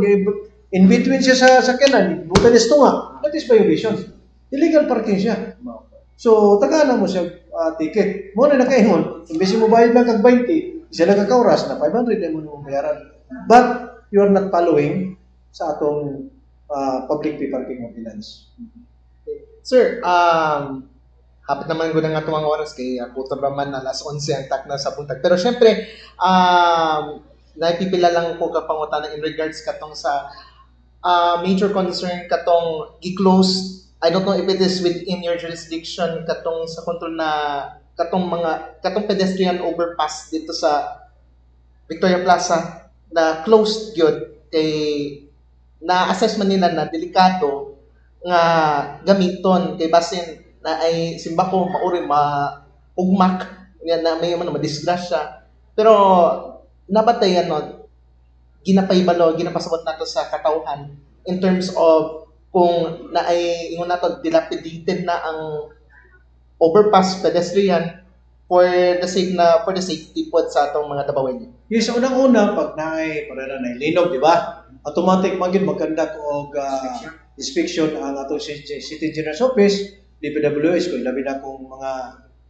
in between siya sa sakyanan, buta niya tunga, that is violation. Illegal parking siya. So, tagana mo siya ticket. Muna na kaingon, imbes mo bayad lang kag 20, sila kakauras na 500 na mo bayaran. But you are not following sa atong public pay parking ordinance. Sir, hapit naman ko na nga itong mga oras kay puto naman na alas 11 ang takna sa buntag. Pero syempre, naipipila lang ko kapangutan in regards katong sa major concern katong gi-close. I don't know if it is within your jurisdiction katong sa control na katong pedestrian overpass dito sa Victoria Plaza na closed gyud kay na-assess man nila na delikado nga gamiton kay basin na ay simbako mauri maugmak na may madisgrasya. Pero nabatayan ginapaybalo, ginapasabot nato sa katawhan in terms of kung na ay ingon nato dilapidated na ang overpass pedestrian for the safety po sa atong mga dabawen. Yes, unang-una pag naay para na linog, di ba? Automatic magid magkandak og inspection ang atong City Engineer's Office, DPWH kung labi na kung mga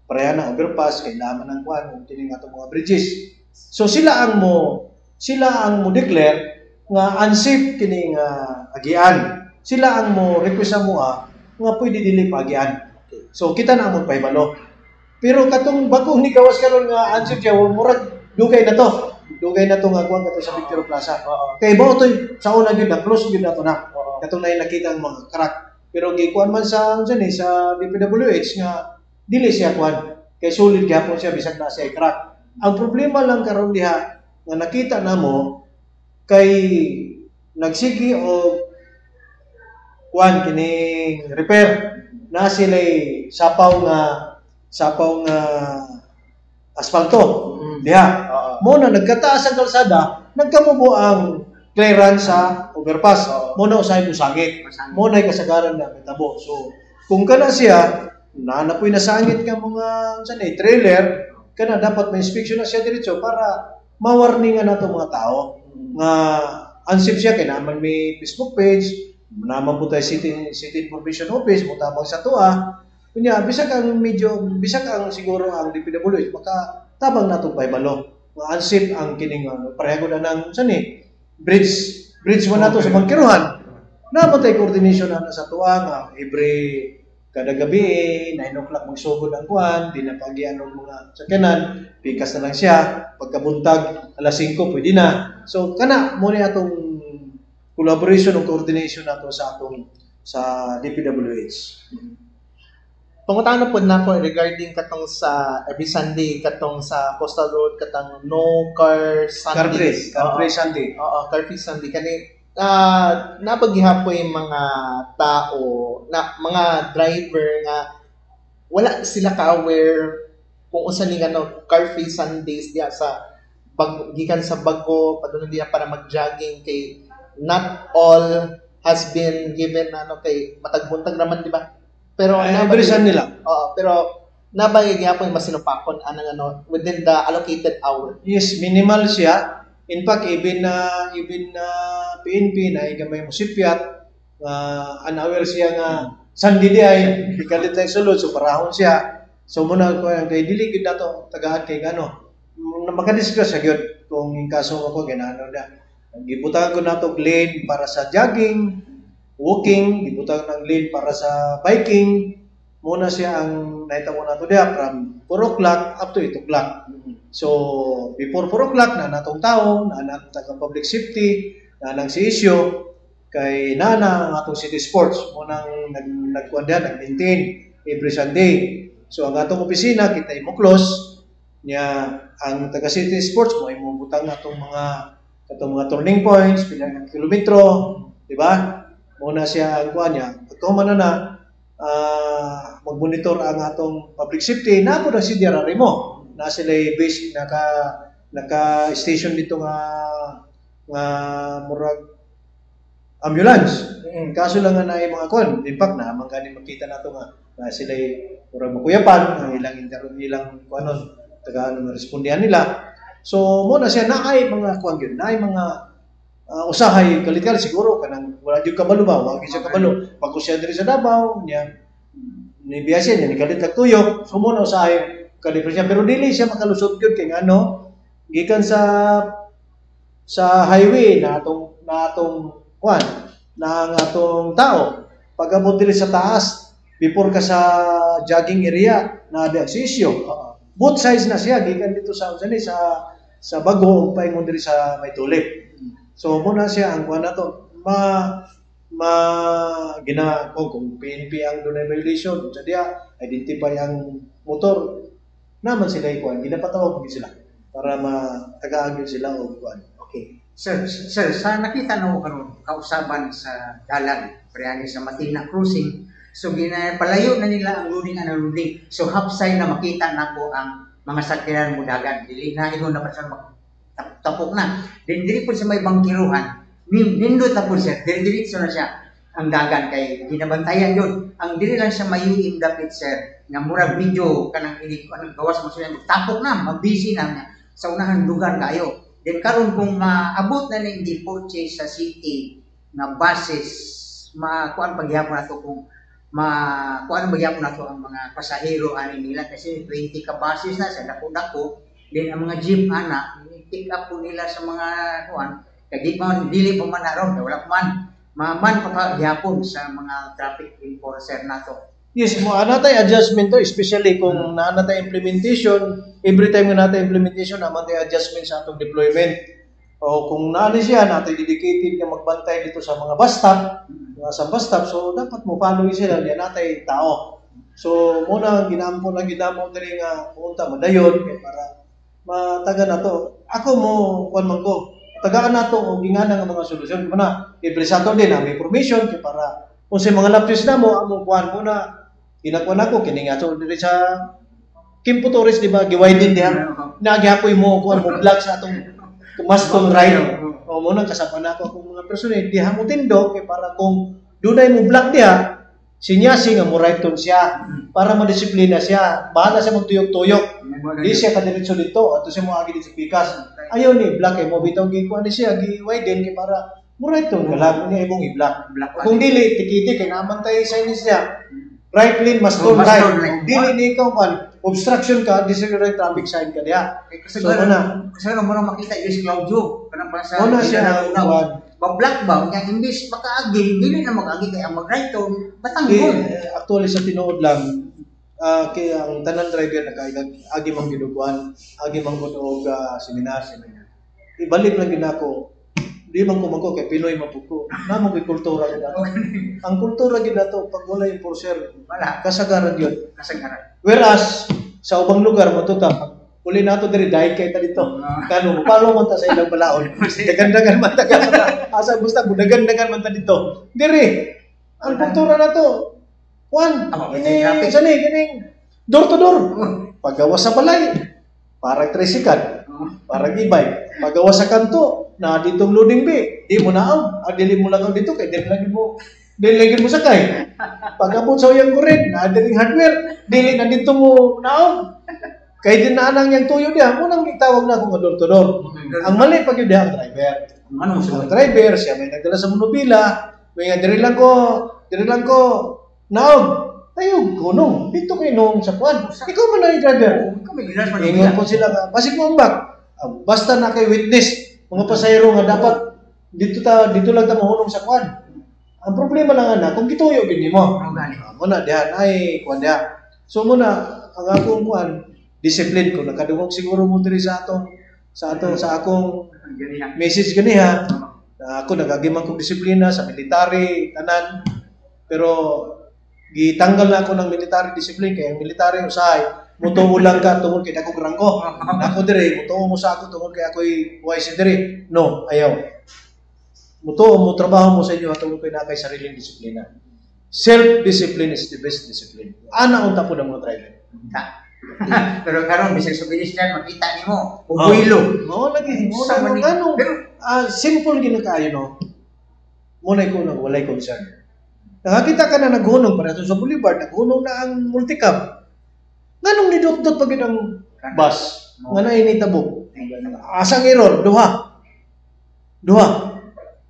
pareha na overpass kay laman ang kuan kung tining atong mga bridges. So sila ang mo declare nga unsafe kining agian. Sila ang mo request mo nga pwede dili paagian. So kita na mo pahibalo. Pero katong bagong ni gawas karon nga unsafe siya murag dugay na to. Dugay na to nga kuan kato sa Victoria Plaza. Kay mao toy sa una gyud na close gyud nato na. Katong nay nakita ang mga crack. Pero gikuan man sa sa DPWH nga dili siya kuan. Kay solid gyapon siya bisag na siya crack. Ang problema lang karon diha nga nakita namo kay nagsigi og kuan kining repair na sila'y sapaw nga asfalto. Diha. Mo na nagkataas ang kalsada, nagkamubo ang clearance sa overpass. Mo na usay mo sangit. Mo na kasagaran na metabo. So, kung kana siya, naanapoy na sangit ka mga trailer, kana dapat may inspection na siya diretso para ma-warningan na itong mga tao. Nga unsafe siya, kaya naman may Facebook page, naman po tayo City Information Office, mutabang sa tuwa. Kunya, bisag ang siguro ang DPWH, maka tabang na itong paibalo. Unsafe ang kining, pareho na ng, bridge mo na ito sa Bangkiruhan. Naman tayo coordination na sa tuwa nga, every kada gabi 9 o'clock magsugod ang kuan, di na pagyan ng mga sakyanan, pikas na lang siya, pagkabuntag alas 5 pwede na. So kana mo ni atong collaboration o coordination nato sa atong sa DPWH. Pangutana po na ko regarding katong sa every Sunday, katong sa Coastal Road, katong no car Sunday. Car free Sunday. Oo, car free Sunday. Kani, napagihapon yung mga tao, na mga driver nga, wala sila ka-aware kung usan ni ano, car free Sundays diya sa gikan sa Bago, padulong diya para mag-jogging kay not all has been given ano kay matagbuntag naman di ba? Pero every Sunday lang. pero nabagay gyapon masinupakon anang ano within the allocated hour. Yes, minimal siya. In fact, even PNP na gamay mo sipyat, unaware siya nga Sunday di ay ikalit lang sulod, so parahon siya. So muna ko kay dili gid nato tagaan kay ano. Makadiscuss siya gyud kung in kaso ako ganano na. Gibutang ko nato lane para sa jogging, walking, gibutang ng lane para sa biking. Muna siya ang nahitabo nato diya from 4 o'clock up to 8 o'clock. So, before 4 o'clock na natong tao, na natong public safety, na nang si issue, kay nana ang atong city sports, munang nagkuhan diyan, nag-maintain every Sunday. So, ang atong opisina, kita mo close, niya, ang taga city sports mo, imubutang atong mga turning points, pilang kilometro, di ba? Muna siya ang kuha niya. Pagkuman na mag-monitor ang atong public safety, na po na si DRR mo. Na sila base, naka-station dito nga murag ambulance. Kaso lang nga na yung mga kuhan. In fact, naman gani makita na ito nga na sila murag makuyapan, ang ilang kuhanon, tagaan ng respondihan nila. So, muna siya, naay mga kuhan yun, naay mga usahay kalit-kalit siguro kanang wala jud kabalo ba wag siya kabalo pag siya diri sa Davao niya ni biya niya ni kalit tuyo so mo na usahay kalit siya pero dili siya makalusot gyud kay ano gikan sa highway na atong kuan na atong tao pag abot diri sa taas before ka sa jogging area na aksesyo both sides na siya gikan dito sa Bago paingon diri sa may tulip. So muna siya ang kuha na to gina kung PNP ang dunay violation sa dia identify ang motor naman sila ikuan ginapatawag sila para matagaan sila og kuan. Okay. Sir, sa nakita na mo karon kausaban sa dalan priani sa Matina Crossing. So ginapalayo na nila ang loading. So hapsay na makita nako ang mga sakyanan mo dagan. Dili na ingon na pa sa tapok na. Dili po sa may bangkiruhan. Nindot na po siya. Diretso na siya ang dagan kay ginabantayan yun. Ang dili lang siya mayuim dapit sir nga murag video kanang anong gawas mo siya tapok na, mabisi na sa unahan lugar kayo. Then karon kung maabot na ning di-purchase sa city na buses, makuan pagyapon nato kung kuan pagyapon nato ang mga pasahero ani nila kasi 20 ka buses na sa dako-dako. Then ang mga jeep ana pick up po nila sa mga kuan kay dili pa man aron wala pa man papagyapon sa mga traffic enforcer nato. Yes, mo anatay adjustment to especially kung naanatay implementation, every time na natay implementation naman tay adjustment sa atong deployment. O kung naani siya natay dedicated nga magbantay dito sa mga bus stop, so dapat mo follow sila diyan natay tao. So muna ginampo diri nga punta madayon kay para mataga na to. Ako mo kuan man ko. Tagaan nato og gingana nga mga solusyon kuna. Every Saturday na may information kay para kung sa mga lapis na mo among kuan muna ginakuan ako kini nga so diri sa Kimpo Torres di ba giwiden diha. Nagihapoy mo kuan mo vlog sa atong Mastong ride. O muna kasama na ako akong mga personel diha mo tindog kay para kung dunay mo vlog diha sinyasi nga mo right siya para madisiplina siya. Bahala siya magtuyok-tuyok. Di siya kadiretso dito ato siya mo agi di sa pikas. Ayaw ni black mo bitaw gikuan ni siya giwiden kay para mo right kalaban niya imong i-block. Kung dili tikiti kay naman tay sign siya. Right lane must turn right. Dili ni ikaw man obstruction ka disregard traffic sign ka diha. So na. Kasi mo makita is Claudio kanang pa sa siya Ba-black ba? Kaya imbis makaagi, dili na mag-agi kaya mag-righton. Batanggol. Actually sa tinuod lang, kaya ang tanan driver na agi mang ginukuan, agi mang og seminar. Ibalik lang gid ako. Di man ko magko kay Pinoy mapuko. Namo gyud kultura gid nato. Ang kultura gid nato pag wala enforcer, Wala. kasagaran yun. Kasagaran. Whereas sa ubang lugar matuta, uli nato diri dahil kay ta dito. Kano palo man ta sa ilang balaod. Dagan-dagan man ta asa basta dagan-dagan man ta dito. Diri ang kultura nato. Juan, ini sani kining door to door. Paggawas sa balay, parang tricycle, parang e-bike. Paggawas sa kanto, na ditong loading bay, di mo naam. Dili mo lang dito kay dili lagi mo sakay. Pagabot sa uyang kuren, na diring hardware, dili na dito mo naam. Kay din na anang yang tuyo diha, mo nang gitawag na akong door to door. Ang mali pag yun diha ang driver. Ano Ang driver, siya may nagdala sa monobila, may nga diri lang ko, naog, tayo, gunong, dito kayo nung sa kwan. Ikaw man na yung driver. Ingon po sila nga, basig mo ambak. Basta na kay witness, mga pasahero nga dapat dito lang ta mahulong sa kwan. Ang problema lang ana, kung gituyo gini mo. Muna diha ay kwan diha. So muna ang akong kwan, discipline ko nakadungog siguro mo diri sa akong message ganiha. Ako nagagiman kong disiplina sa military tanan. Pero gitanggal na ako ng military discipline kaya ang military usahay mutuo lang ka tungod kay dako ranggo. Ako dire mutuo mo sa ako tungod kay ako'y wise dire. No, ayaw. Mutuo mo trabaho mo sa inyo tungod kay nakay sariling disiplina. Self-discipline is the best discipline. Ana unta po ng mga driver. Pero karon bisag sa pedestrian makita nimo ubuilo. Mao lagi mo na ganong simple gina kaayo no. Muna ko nang walay concern. Nakakita ka na naghunong para sa boulevard, naghunong na ang multicab. Nganong nidot-dot pagid ang bus? Nga na initabo. Asang error, duha.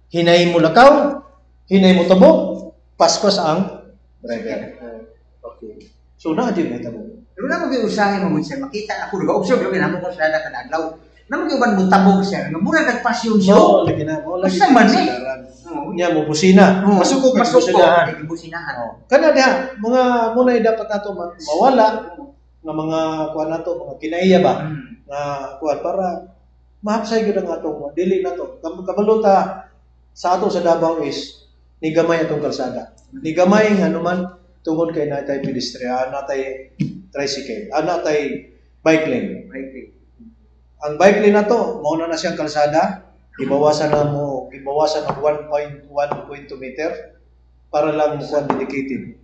Hinay mo lakaw, hinay mo tabo, paspas ang driver. Okay. So na din may tabo. Pero na mag-usahin mo siya makita ako nag-observe yung namo ko sa kada adlaw. Namo gyud ban tabog siya, nga mura kag pasyon siya. No, lagi na mo lagi. Asa man ni? Niya mo busina. Masuko ka businahan. Businahan. Kana diha mga muna dapat nato mawala nga mga kuan nato mga kinaiya ba nga kuan para mahapsay gyud ang atong dili nato. Kabalota sa ato sa Davao is ni gamay atong kalsada. Ni gamay nga naman tungod kay natay pedestrian, natay tricycle, natay bike lane. Ang bike lane nato mao na siyang kalsada. Ibawasan ng 1.2 meter para lang mo kuan dedicated.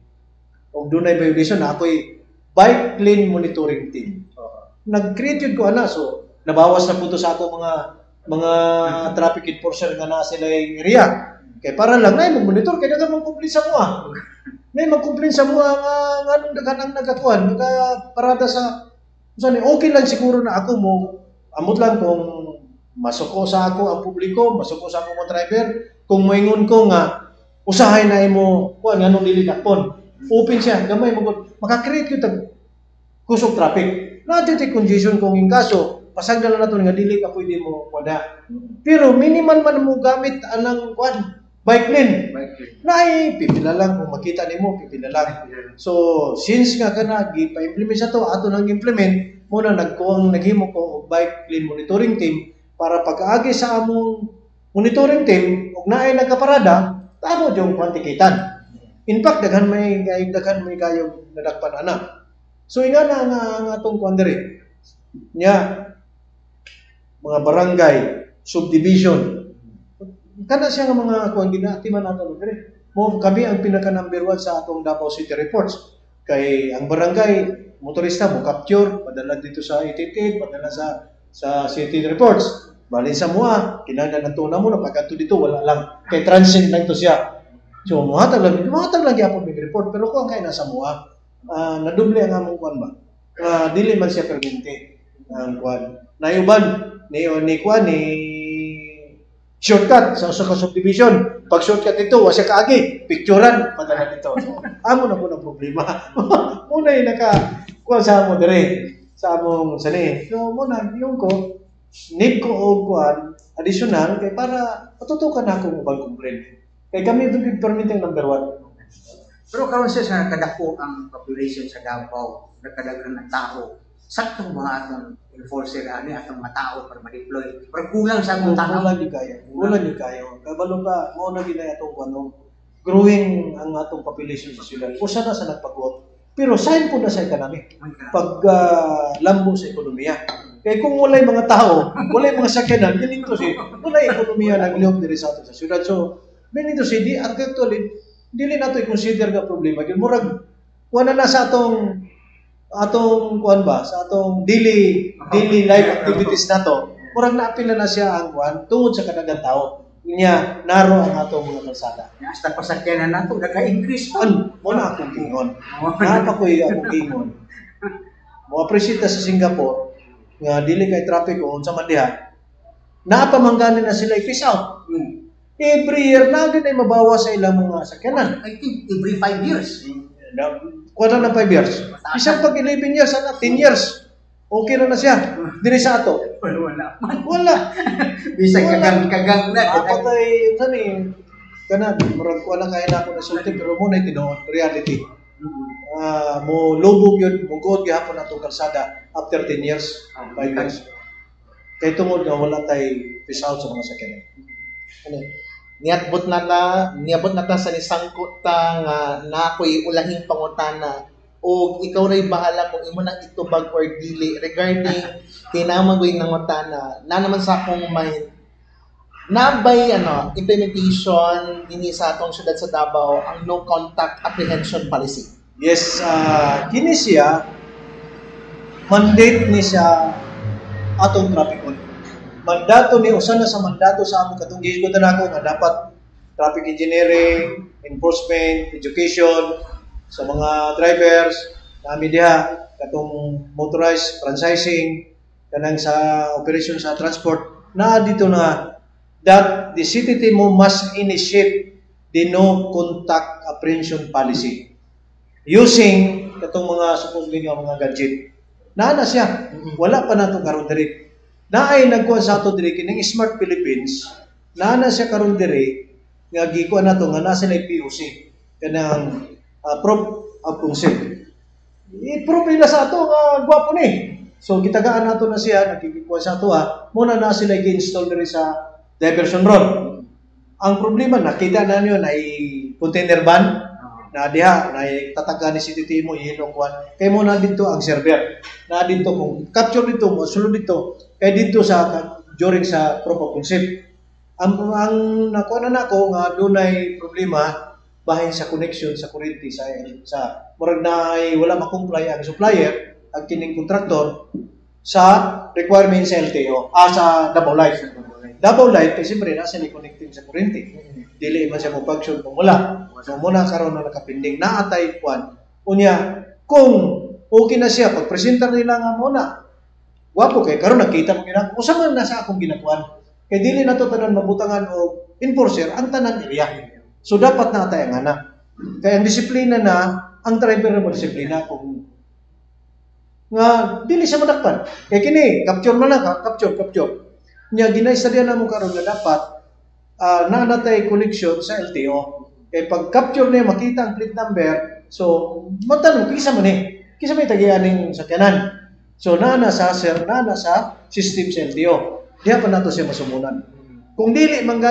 Og dunay violation na ako'y bike lane monitoring team. Nag-create yun ko ana so nabawas na punto sa ako mga traffic enforcer nga na sila yung area. Kay para lang nay mag-monitor kay dagan mag-complain sa mua. Nay mag-complain sa mua nga nganong daghan ang nagakuan, nagaparada sa okay lang siguro na ako mo amot lang kung masuko sa ako ang publiko, masuko sa ako mga driver, kung moingon ko nga usahay na imo kuan nganong dili dakpon. Open siya, gamay mo maka-create yung kusog traffic. Na dito congestion kung in kaso, pasagdala na to nga dili ka pwede mo wada. Pero minimal man mo gamit anang kuan bike lane. Nay pipila lang kung makita nimo, pipila lang. So since nga kana gipa-implement sa to, ato nang implement muna naghimo ko og bike lane monitoring team para pag-agi sa among monitoring team ug naay nagkaparada, tamo yung kwantikitan. In fact, daghan may kayo nadakpan ana. So ingana nga atong kuan diri. Nya mga barangay, subdivision. Kana siya nga mga kuan ginaatiman nato diri. Mo kami ang pinaka number 1 sa atong Davao City reports. Kay ang barangay motorista mo capture, padala dito sa 88, padala sa city reports. Bali sa mua, kinahanglan nato na mo na pagkanto dito wala lang. Kay transient lang to siya. So muhatag lang gyapon mig report pero kung kay nasa mua, nadoble ang among kuan ba. Dili man siya permanente ang kuan. Nayuban ni shortcut sa subdivision. Pag shortcut dito, wa siya kaagi, picturean padala dito. So, amo na po ng problema. Muna kuan sa amo dire sa among sani. So muna yung ko need ko og kuan additional kay para matutukan ako ubang complaint. Kay kami bigid permitting number 1. Pero karon sir sa nakadako ang population sa Davao, nakadaghan ng tao. Sakto mga atong enforcer ani atong matao para ma-deploy. Pero kulang sa atong tao. Wala di kayo. Wala di kayo. Kabalo ka, mo na ginay atong ano, growing ang atong population sa syudad. Usa na sa nagpag-work. Pero sign po na sa economy. Pag lambo sa ekonomiya. Kaya kung walay mga tao, walay mga sakyanan, ganito si walay ekonomiya ng loob diri sa ato sa syudad. So, ganito si di actually dili nato i-consider nga problema. Kaya murag wala na sa atong kuan ba sa atong daily life activities nato. Murag naapil na siya ang kuan tungod sa kadagang tao. Niya naro ang atong mga kalsada. Hasta pasakyanan nato naka-increase pa. Mo na akong gingon. Napakoy akong gingon. Mo appreciate sa Singapore nga dili kay traffic o unsa man diha. Napamangganin na sila i-fish out. Every year na ay mabawas sa ilang mga sakyanan. I think every 5 years. Kuha na 5 years. Isang pag 11 years, 10 years. Okay na siya. Diri sa ato. Wala. Wala. Bisag Wala. kagang na. Patay, saan eh. Kana, murag ko lang kaya na ako nasulti, pero mo na tinuod, reality. Mo lubog yun, mo good gihapon atong kalsada after 10 years, 5 years. Kay tungod nga wala tay fish out sa mga sakyanan. Ano, niabot na ta sa nisangkot ta nga nakoy ulahing pangutana o ikaw ray bahala kung imo nang itubag or dili regarding tinamagoy ng utana na naman sa akong mind nabay implementation dinhi sa atong syudad sa Davao ang no contact apprehension policy. Yes, kini siya, mandate ni sa atong traffic code. Mandato ni usa na sa mandato sa among katong gihisgotan nako nga dapat traffic engineering, enforcement, education sa mga drivers, nami diha katong motorized franchising kanang sa operation sa transport na dito na that the CTT mo must initiate the no contact apprehension policy using katong mga supposedly nga mga gadget. Na siya, wala pa nato karon diri. Naay nagkuha sa ato diri kining Smart Philippines, na siya karon diri nga gikuha nato nga nasa na POC kanang proof of concept. I-prove nila sa ato nga gwapo ni. So gitagaan nato na siya nagkikikuha sa ato muna na sila i-install diri sa diversion road. Ang problema nakita na niyo na container van na diha na tataga ni CTT mo ihilong kuan kay mo na dito ang server na dito kung capture dito mo sulod dito kay dito sa during sa proof of concept ang nakuha na nako nga dunay problema bahin sa connection sa kuryente sa murag na wala ma-comply ang supplier ang kining contractor sa requirement sa LTO sa Davao Light kasi siyempre nasa ni connecting sa kuryente dili man siya mo function kung wala. So muna karon na nakapinding naatay kuan. Unya kung okay na siya pag presenter nila nga muna. Wapo kay karon nakita mo gina usa man nasa akong ginakuan. Kay dili nato tanan mabutangan og enforcer ang tanan area. So dapat na atay ang ana. Kay ang disiplina na ang driver mo disiplina kung nga dili siya madakpan. Kay kini capture man na capture. Nya ginaistorya na mo karon nga dapat nanatay connection sa LTO. Kaya pag capture niya, makita ang plate number, so, magtanong, kisa man kisa may tagianing sakyanan. So, nana sa system sa LTO. Diya pa nato siya masumunan. Kung dili, lang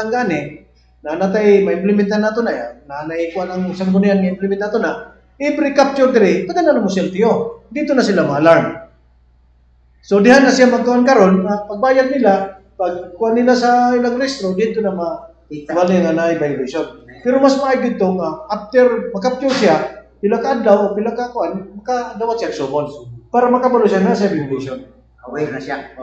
gani, nanatay, ma-implementan nato na yan, nanay ko ang sanggunian ma-implement nato na, every capture dire, padala na mo sa LTO. Dito na sila ma-alarm. So, diyan na siya magkawan karon, pagbayad nila, pag kuha nila sa ilang restro, dito na mali nga na violation. Pero mas maayos ito nga, after makapture siya, pila ka adlaw o pila ka kuan, makadawat siya sumon. Para makabalo siya na sa violation. Aware na siya.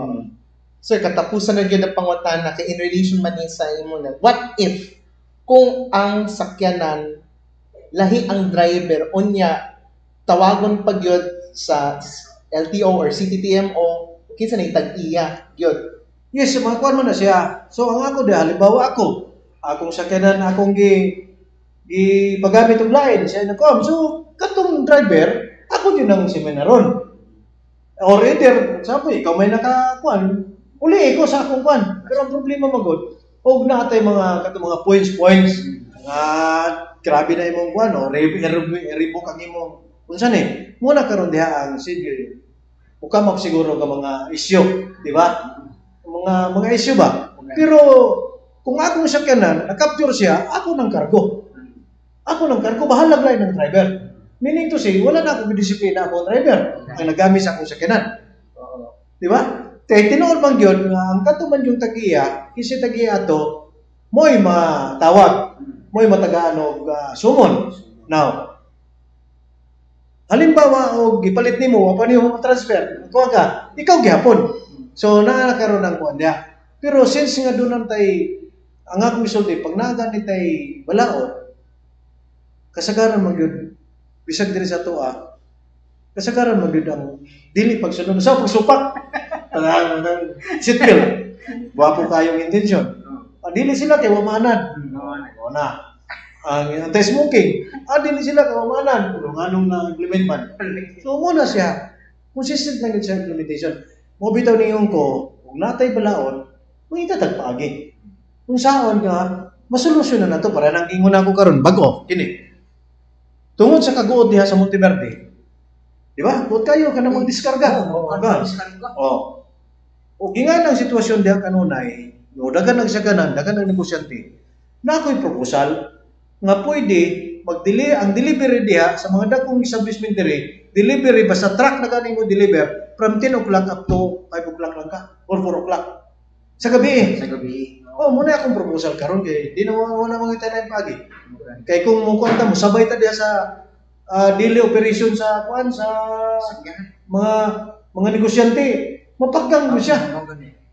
Sir, katapusan na gyud ang pangutana kay in relation man din sa imo na. What if kung ang sakyanan lahi ang driver unya tawagon pag yun sa LTO or CTTMO kinsa na tag-iya gyud. Yes, makakuan mo na siya. So, ang ako halimbawa akong sakyanan, akong pagamit og lain, siya nagkom. So, katong driver, ako yun ang seminaron. Or either, sabi, ikaw may nakakuan, uli ko sa akong kwan. Pero ang problema magod, og natay mga points nga grabe na imong kwan no, rebook ang imong unsa ni? Muna karon diha ang sige. Ukamap siguro ka mga issue, di ba? Mga issue ba? Pero kung akong sakyanan, na-capture siya, ako ng kargo. Ako ng kargo, bahala lang ng driver. Meaning to say, wala na akong disiplina ako driver ang nagamit sa akong sakyanan. Di ba? Kaya tinuod bang yun, ang katuman yung tagiya, kasi tagiya ato, mo'y matawag, mo'y matagaan og sumon. Now, halimbawa, o gipalit ni mo, apa niyo transfer, kuha ka, ikaw gihapon. So, nakakaroon ng kuha niya. Pero since nga doon tay, ang akong isulti, pag naganit tay balaod, kasagaran magyud, bisag diri sa tuwa, kasagaran magyud ang dili pagsunod sa pagsupak. Tanang seatbelt. Wapo kayong intention. Dili sila kay wamanan. Na. Ang anti-smoking, dili sila kay wamanan. Kung anong na-implement man. So muna siya, consistent na siya implementation. Mo bitaw niyon ko, kung natay balaod, mangitatag paagi. Kung saan ka, masolusyon na to para nang ingon ako karon bago kini. Tungod sa kaguod diha sa Monteverde. Di ba? Kung kayo ka na mag-diskarga. O gingan ang sitwasyon diha kanunay, no dagan ang saganan, dagan ang negosyante. Na ako'y proposal nga pwede ang delivery diha sa mga dakong establishment delivery basta truck na ganing mo deliver from 10 o'clock up to 5 o'clock lang ka or 4 o'clock. Sa gabi. Muna akong proposal karon kay di na wala mga tanan pagi. Kay kung mo kwanta mo sabay ta diha sa daily operation sa mga negosyante, mapaggang mo siya.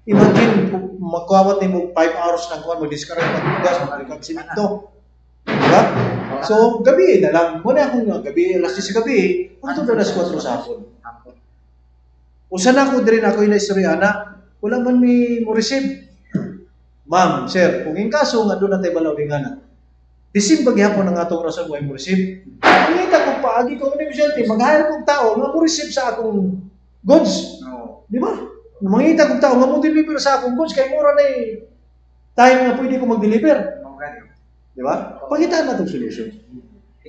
Imagine, magkawat ni mo 5 hours ng kuwan, mag-discard mag-ugas, mag-simento. Diba? So, gabi na lang. Muna akong gabi, alas 10 sa gabi, punto na alas 4 sa hapon. Usan ako din ako yung istorya wala man mo receive. Ma'am, sir, kung in kaso nga doon natin balaw nga na, disim paghihapon ang atong rason mo receive. Kumita ko paagi ko negosyante, mag-hire kong tao nga mo receive sa akong goods. Di ba? Mangita kong tao nga mo deliver sa akong goods, kay mura na time nga pwede ko mag-deliver. Di ba? Pangitaan na itong solusyon.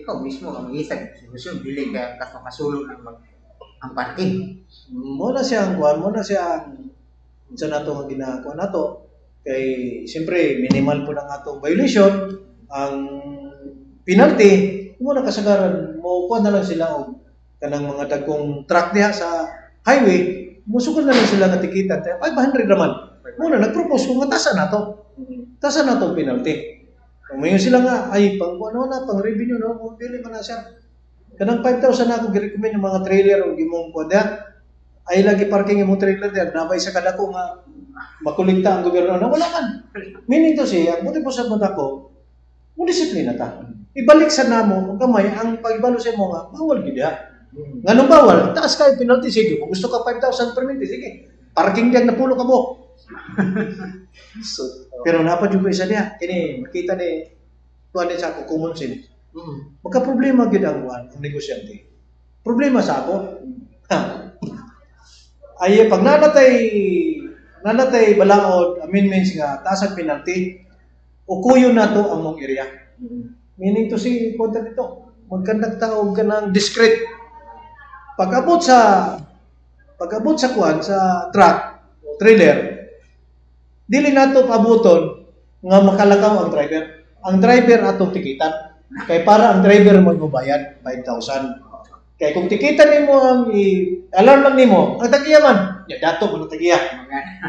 Ikaw mismo ang mag-isag solusyon, dili ka kasulong ang parking. Muna siya sa nato nga ginagawa nato. Kay, siyempre, minimal po ng atong violation, ang penalty, muna kasagaran, maukuha na lang sila o kanang mga dagkong truck diha sa highway, musukod na lang sila nga tikitan, 500 naman. Muna, nag-propose kung tasa na to. Tasa na to penalty. Kung mayon sila nga, pang revenue, kung pili man na siya. Kanang 5,000 na ako, girecommend yung mga trailer o gimong kuha diha, ay lagi parking yung trailer diha, nabay sa kadako nga, makulikta ang gobyerno na wala man. Meaning to say, ang buti po sa mata ko, mo disiplina ta. Ibalik sa namo, ang kamay, ang pag-ibalo sa mo nga, bawal gid ha. Nganong bawal? Taas ka yung penalty, sige. Kung gusto ka 5,000 per minute, sige. Parking diyan na pulo ka mo. Pero napad yung isa niya. Kini, makita ni tuwan sa ako, common sense. Magka-problema gid ang negosyante. Problema sa ako. Ay, pag nanatay balaod, amendments nga, taas ang penalty, ukuyo na to ang mong area. Meaning to say, punta dito, magkandag tao ka ng discreet. Pag-abot sa kuwan, sa truck, o trailer, dili na to pabuton nga makalakaw ang driver. Ang driver atong tikitan. Kay para ang driver magbabayad 5,000. Kaya kung tikitan nimo ang alarm lang nimo, ang tagiya man, dato mo na tagiya.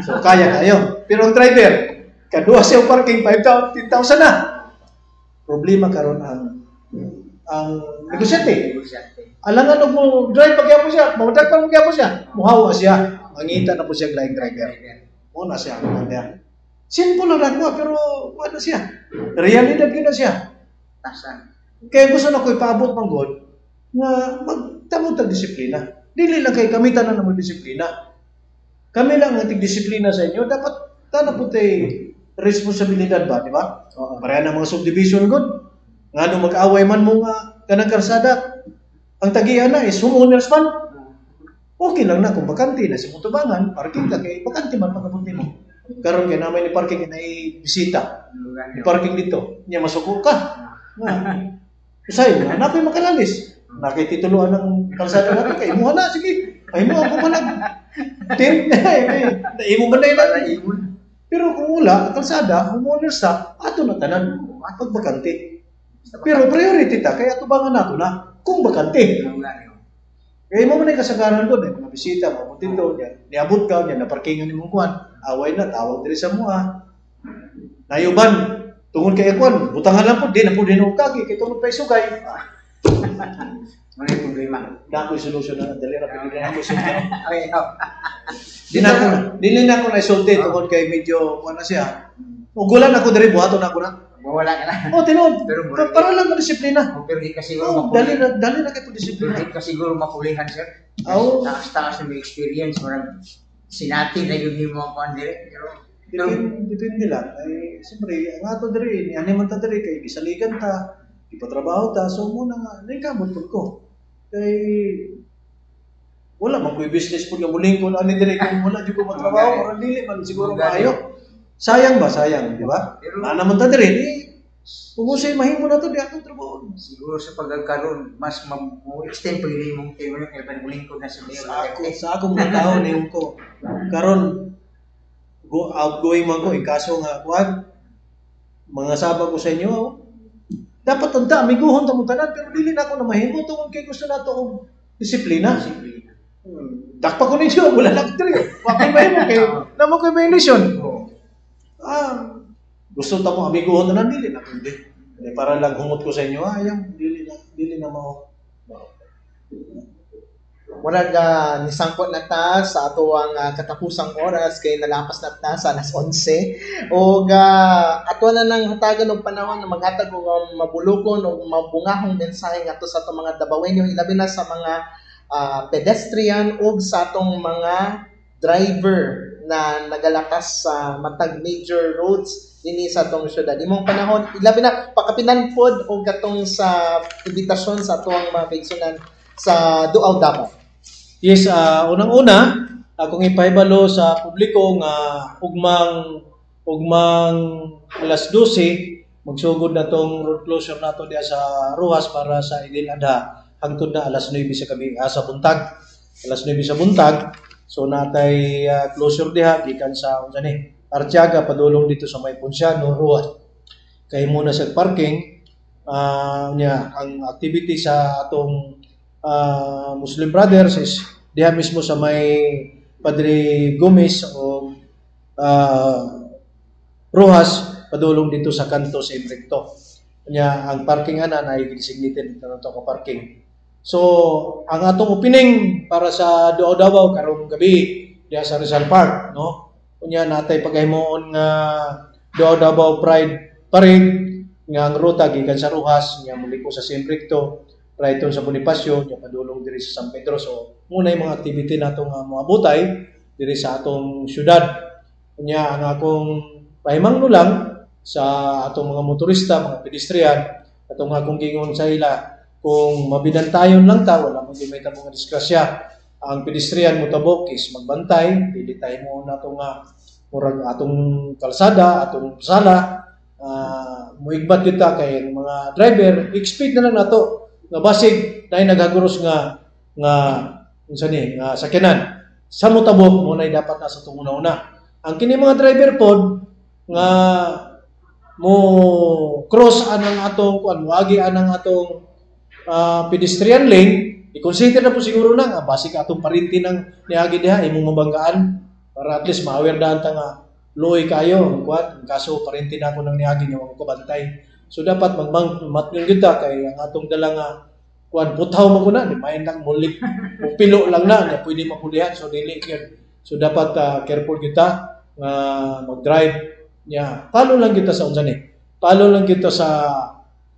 So kaya kayo. Pero ang driver, kaduha siya parking 5,000, 10,000 na. Problema karon ang negosyante. Alangan mo drive pagyapo siya, mawadag pa mo siya, muhawa siya, mangita na po siya laing driver. Una siya ang mga. Simple lang ako pero ano siya? Realidad gina siya. Tasan. Kaya gusto na ko ipaabot man god nga magtamod tag disiplina. Dili lang kay kamitan na ng disiplina. Kami lang ang tig-disiplina sa inyo, dapat tana po responsibilidad ba, di ba? Pareha ng mga subdivision god. Nga nung mag-away man mo nga kanang karsada, ang tagiya na is homeowners man. okay lang na kung bakante na si Mutubangan, parking ka kay bakante man pagkapunti mo. Karon kay namay ni parking na bisita. Ni parking dito, niya masuko ka. Usay na nakoy makalalis. Nakitituluan ng kalsada natin kay imuha na sige. Ay mo ako malag. Tin, imo man na imon. Pero kung wala, kalsada, homeowners sa ato na tanan pag bakante. Pero priority ta kay atubangan nato na kung bakante. Kaya mo man ay kasagaran doon, mga bisita, mabutin doon, niabot ka, na parkingan ni mong kuhan, away na, tawag diri sa mua. Nayuban, tungod kay kuhan, butangan lang po, di na po din ako kagi, kay tungod pa isugay. Ano yung problema? Na ako'y solusyon na, dali na, pinili na ako'y solusyon. Okay, Dili na ako na-isulti, tungod kay medyo, kuhan na siya. Ugulan ako diri, buhato na ako na. mawala ka na. Tinod. Pero Para lang madisiplina. pero di ka siguro Dali na kayo po disiplina. Di ka siguro mapulihan, sir. Oo. Taas-taas na may experience. Marang sinati na yun yung mga kandire. Pero Depende lang. Ay, siyempre, ang ato diri, ni animan ta diri, kay gisaligan ta, ipatrabaho ta, so muna nga, naikamot po ko. Kay, wala man ko'y business po yung muling ko, ani diri, kung wala di ko matrabaho, parang dili man siguro maayo. Sayang ba? Sayang, di ba? Pero Naman ta diri, kung usay mahimo na to, di atong trabaho. siguro sa pagkakaroon, mas extend pa yun yung tayo na kaya panulingkod na sa mayor. Sa akong mga tao, niyon ko, karon outgoing man ko, kaso nga, kuhan, mga sabag ko sa inyo, dapat tanda, amiguhon ta mo tanan, pero dili na ako na mahimo, tungkol kay gusto na to og disiplina. Dakpa ko ninyo, wala lang diri. Wakay mahimo kay, namo kay violation. Gusto ta mo amiguhon tanan, dili na kundi. Para lang humot ko sa inyo, ayang, dili na mao. Murag nisangkot na ta sa ato ang katapusang oras kay nalapas na ta sa alas 11 o ato na nang hatagan og panahon na maghatag og mabulokon o mabungahong mensahe ngadto sa atong mga Dabawenyo, ilabi na sa mga pedestrian o sa atong mga driver na nagalakas sa matag major roads dinhi sa atong syudad. Imong panahon, ilabi na pakapinan pod og katong sa imbitasyon sa atong mga kaigsunan sa Duaw Davao. Yes, unang-una, akong ipahibalo sa publiko nga ugmang alas 12 magsugod na tong road closure nato diya sa Ruas para sa Idil Adha hangtod na alas 9 sa gabi sa buntag. Alas 9 sa buntag. So natay closure diha gikan sa Artiaga padulong dito sa May Ponciano, Ruas. Kay muna sa parking ang activity sa atong Muslim Brothers is diha mismo sa may Padre Gomez o Rojas padulong dito sa kanto sa Imrecto. Nya ang parking ana na i-designated na to ka parking. So ang atong opening para sa Duaw Davao karong gabi diha sa Rizal Park, no? Unya natay pagahimoon nga Duaw Davao Pride Parade nga ang ruta gikan sa Rojas nya muliko sa Imrecto right sa Bonifacio, niya padulong diri sa San Pedro. So, muna yung mga activity nato nga mga butay diri sa atong syudad. Niya ang akong pahimangno lang sa atong mga motorista, mga pedestrian, atong akong gingon sa ila, kung mabinantayon lang ta, wala mo may mga disgrasya. Ang pedestrian mo tabok is magbantay, dili tayo mo na itong murag atong kalsada, atong sala, muigbat kita kay mga driver, expect na lang nato nga basig dahil nagaguros nga unsa ni nga sakyanan sa motabok mo na dapat nasa tong una-una. Ang kini mga driver pod nga mo cross anang atong wagi anang atong pedestrian lane, i-consider na po siguro na nga basig atong parinti ng niagi diha imong mabanggaan para at least ma-aware daan ta nga luoy kayo kuan kaso parinti na ako ng niagi nga ko bantay. So dapat matngon kita kay ang atong dala nga kuan putaw mo kuna di main lang mulik pilo lang na pwede mapulihan so dili yun. So dapat careful kita nga mag-drive nya follow lang kita sa unsa ni. Follow lang kita sa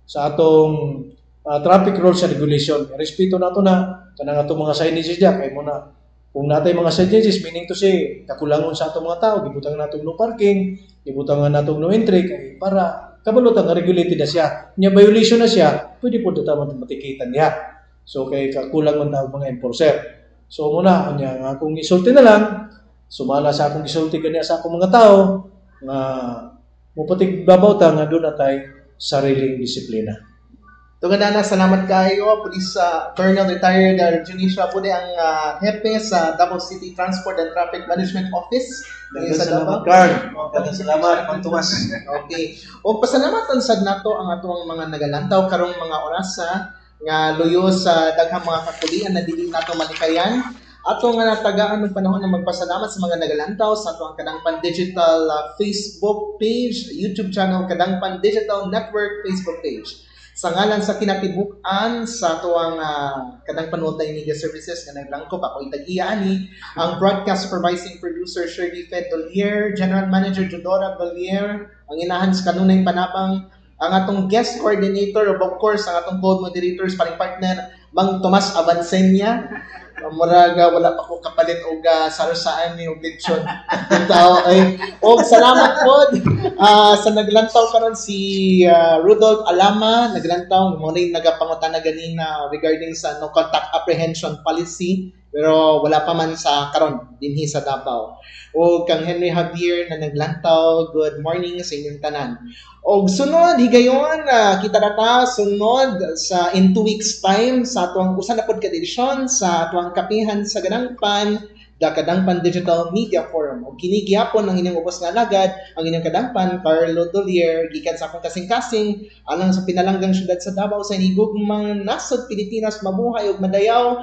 atong traffic rules and regulation. Respeto nato na kanang atong mga signages diya kay mo na kung natay mga signages meaning to say kakulangon sa atong mga tao gibutang natong no parking, gibutangan natong no entry kay para kabalo nga regulated na siya. Nya violation na siya, pwede po data matikitan niya. So kay kakulang man tawag mga enforcer. So muna anya nga akong isulti na lang, sumala sa akong isulti kaniya sa akong mga tao nga mupatig babaw ta nga doon natay sariling disiplina. Tungod na, salamat kayo, Police Colonel Retired Junisha Pude, ang hepe sa Davao City Transport and Traffic Management Office. Daghang Sa salamat, Davao. Carl. Daghang salamat, Mang Tomas. Okay. O pasalamatan sad nato ang atong mga nagalantaw karong mga orasa nga luyo sa daghang mga kapulian na dili nato malikayan. Ato nga natagaan ng panahon na magpasalamat sa mga nagalantaw sa ato ang Kadangpan Digital Facebook page, YouTube channel, Kadangpan Digital Network Facebook page. Sa ngalan sa kinatibuk-an sa ato ang Kadangpan Multimedia Services nga naglangkop ako itag-iya ani ang broadcast supervising producer Shirley Fed Dolier, General Manager Judora Dolier, ang inahan sa kanunay panabang, ang atong guest coordinator of course ang atong board moderators paring partner Mang Tomas Avancenia. Muraga wala pa ko kapalit og sarusaan ni og lechon. Tao ay og salamat pod sa naglantaw karon si Rudolph Alama, naglantaw mo ning nagapangutana ganina regarding sa no contact apprehension policy pero wala pa man sa karon dinhi sa Davao. O kang Henry Javier na naglantaw, good morning sa inyong tanan. Og sunod higayon kita data sunod sa in 2 weeks time sa atuang usa na pod ka edisyon sa atuang kapihan sa Kadangpan, the Kadangpan Digital Media Forum. Og kini gihapon ang inyong ubos nga alagad, ang inyong Kadangpan Carlo Dolier gikan sa akong kasing-kasing alang sa pinalanggang syudad sa Davao sa hinigugmang nasod Pilipinas mabuhay ug madayaw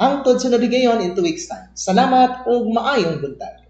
hangtod sunod higayon in 2 weeks time. Salamat ug maayong buntag.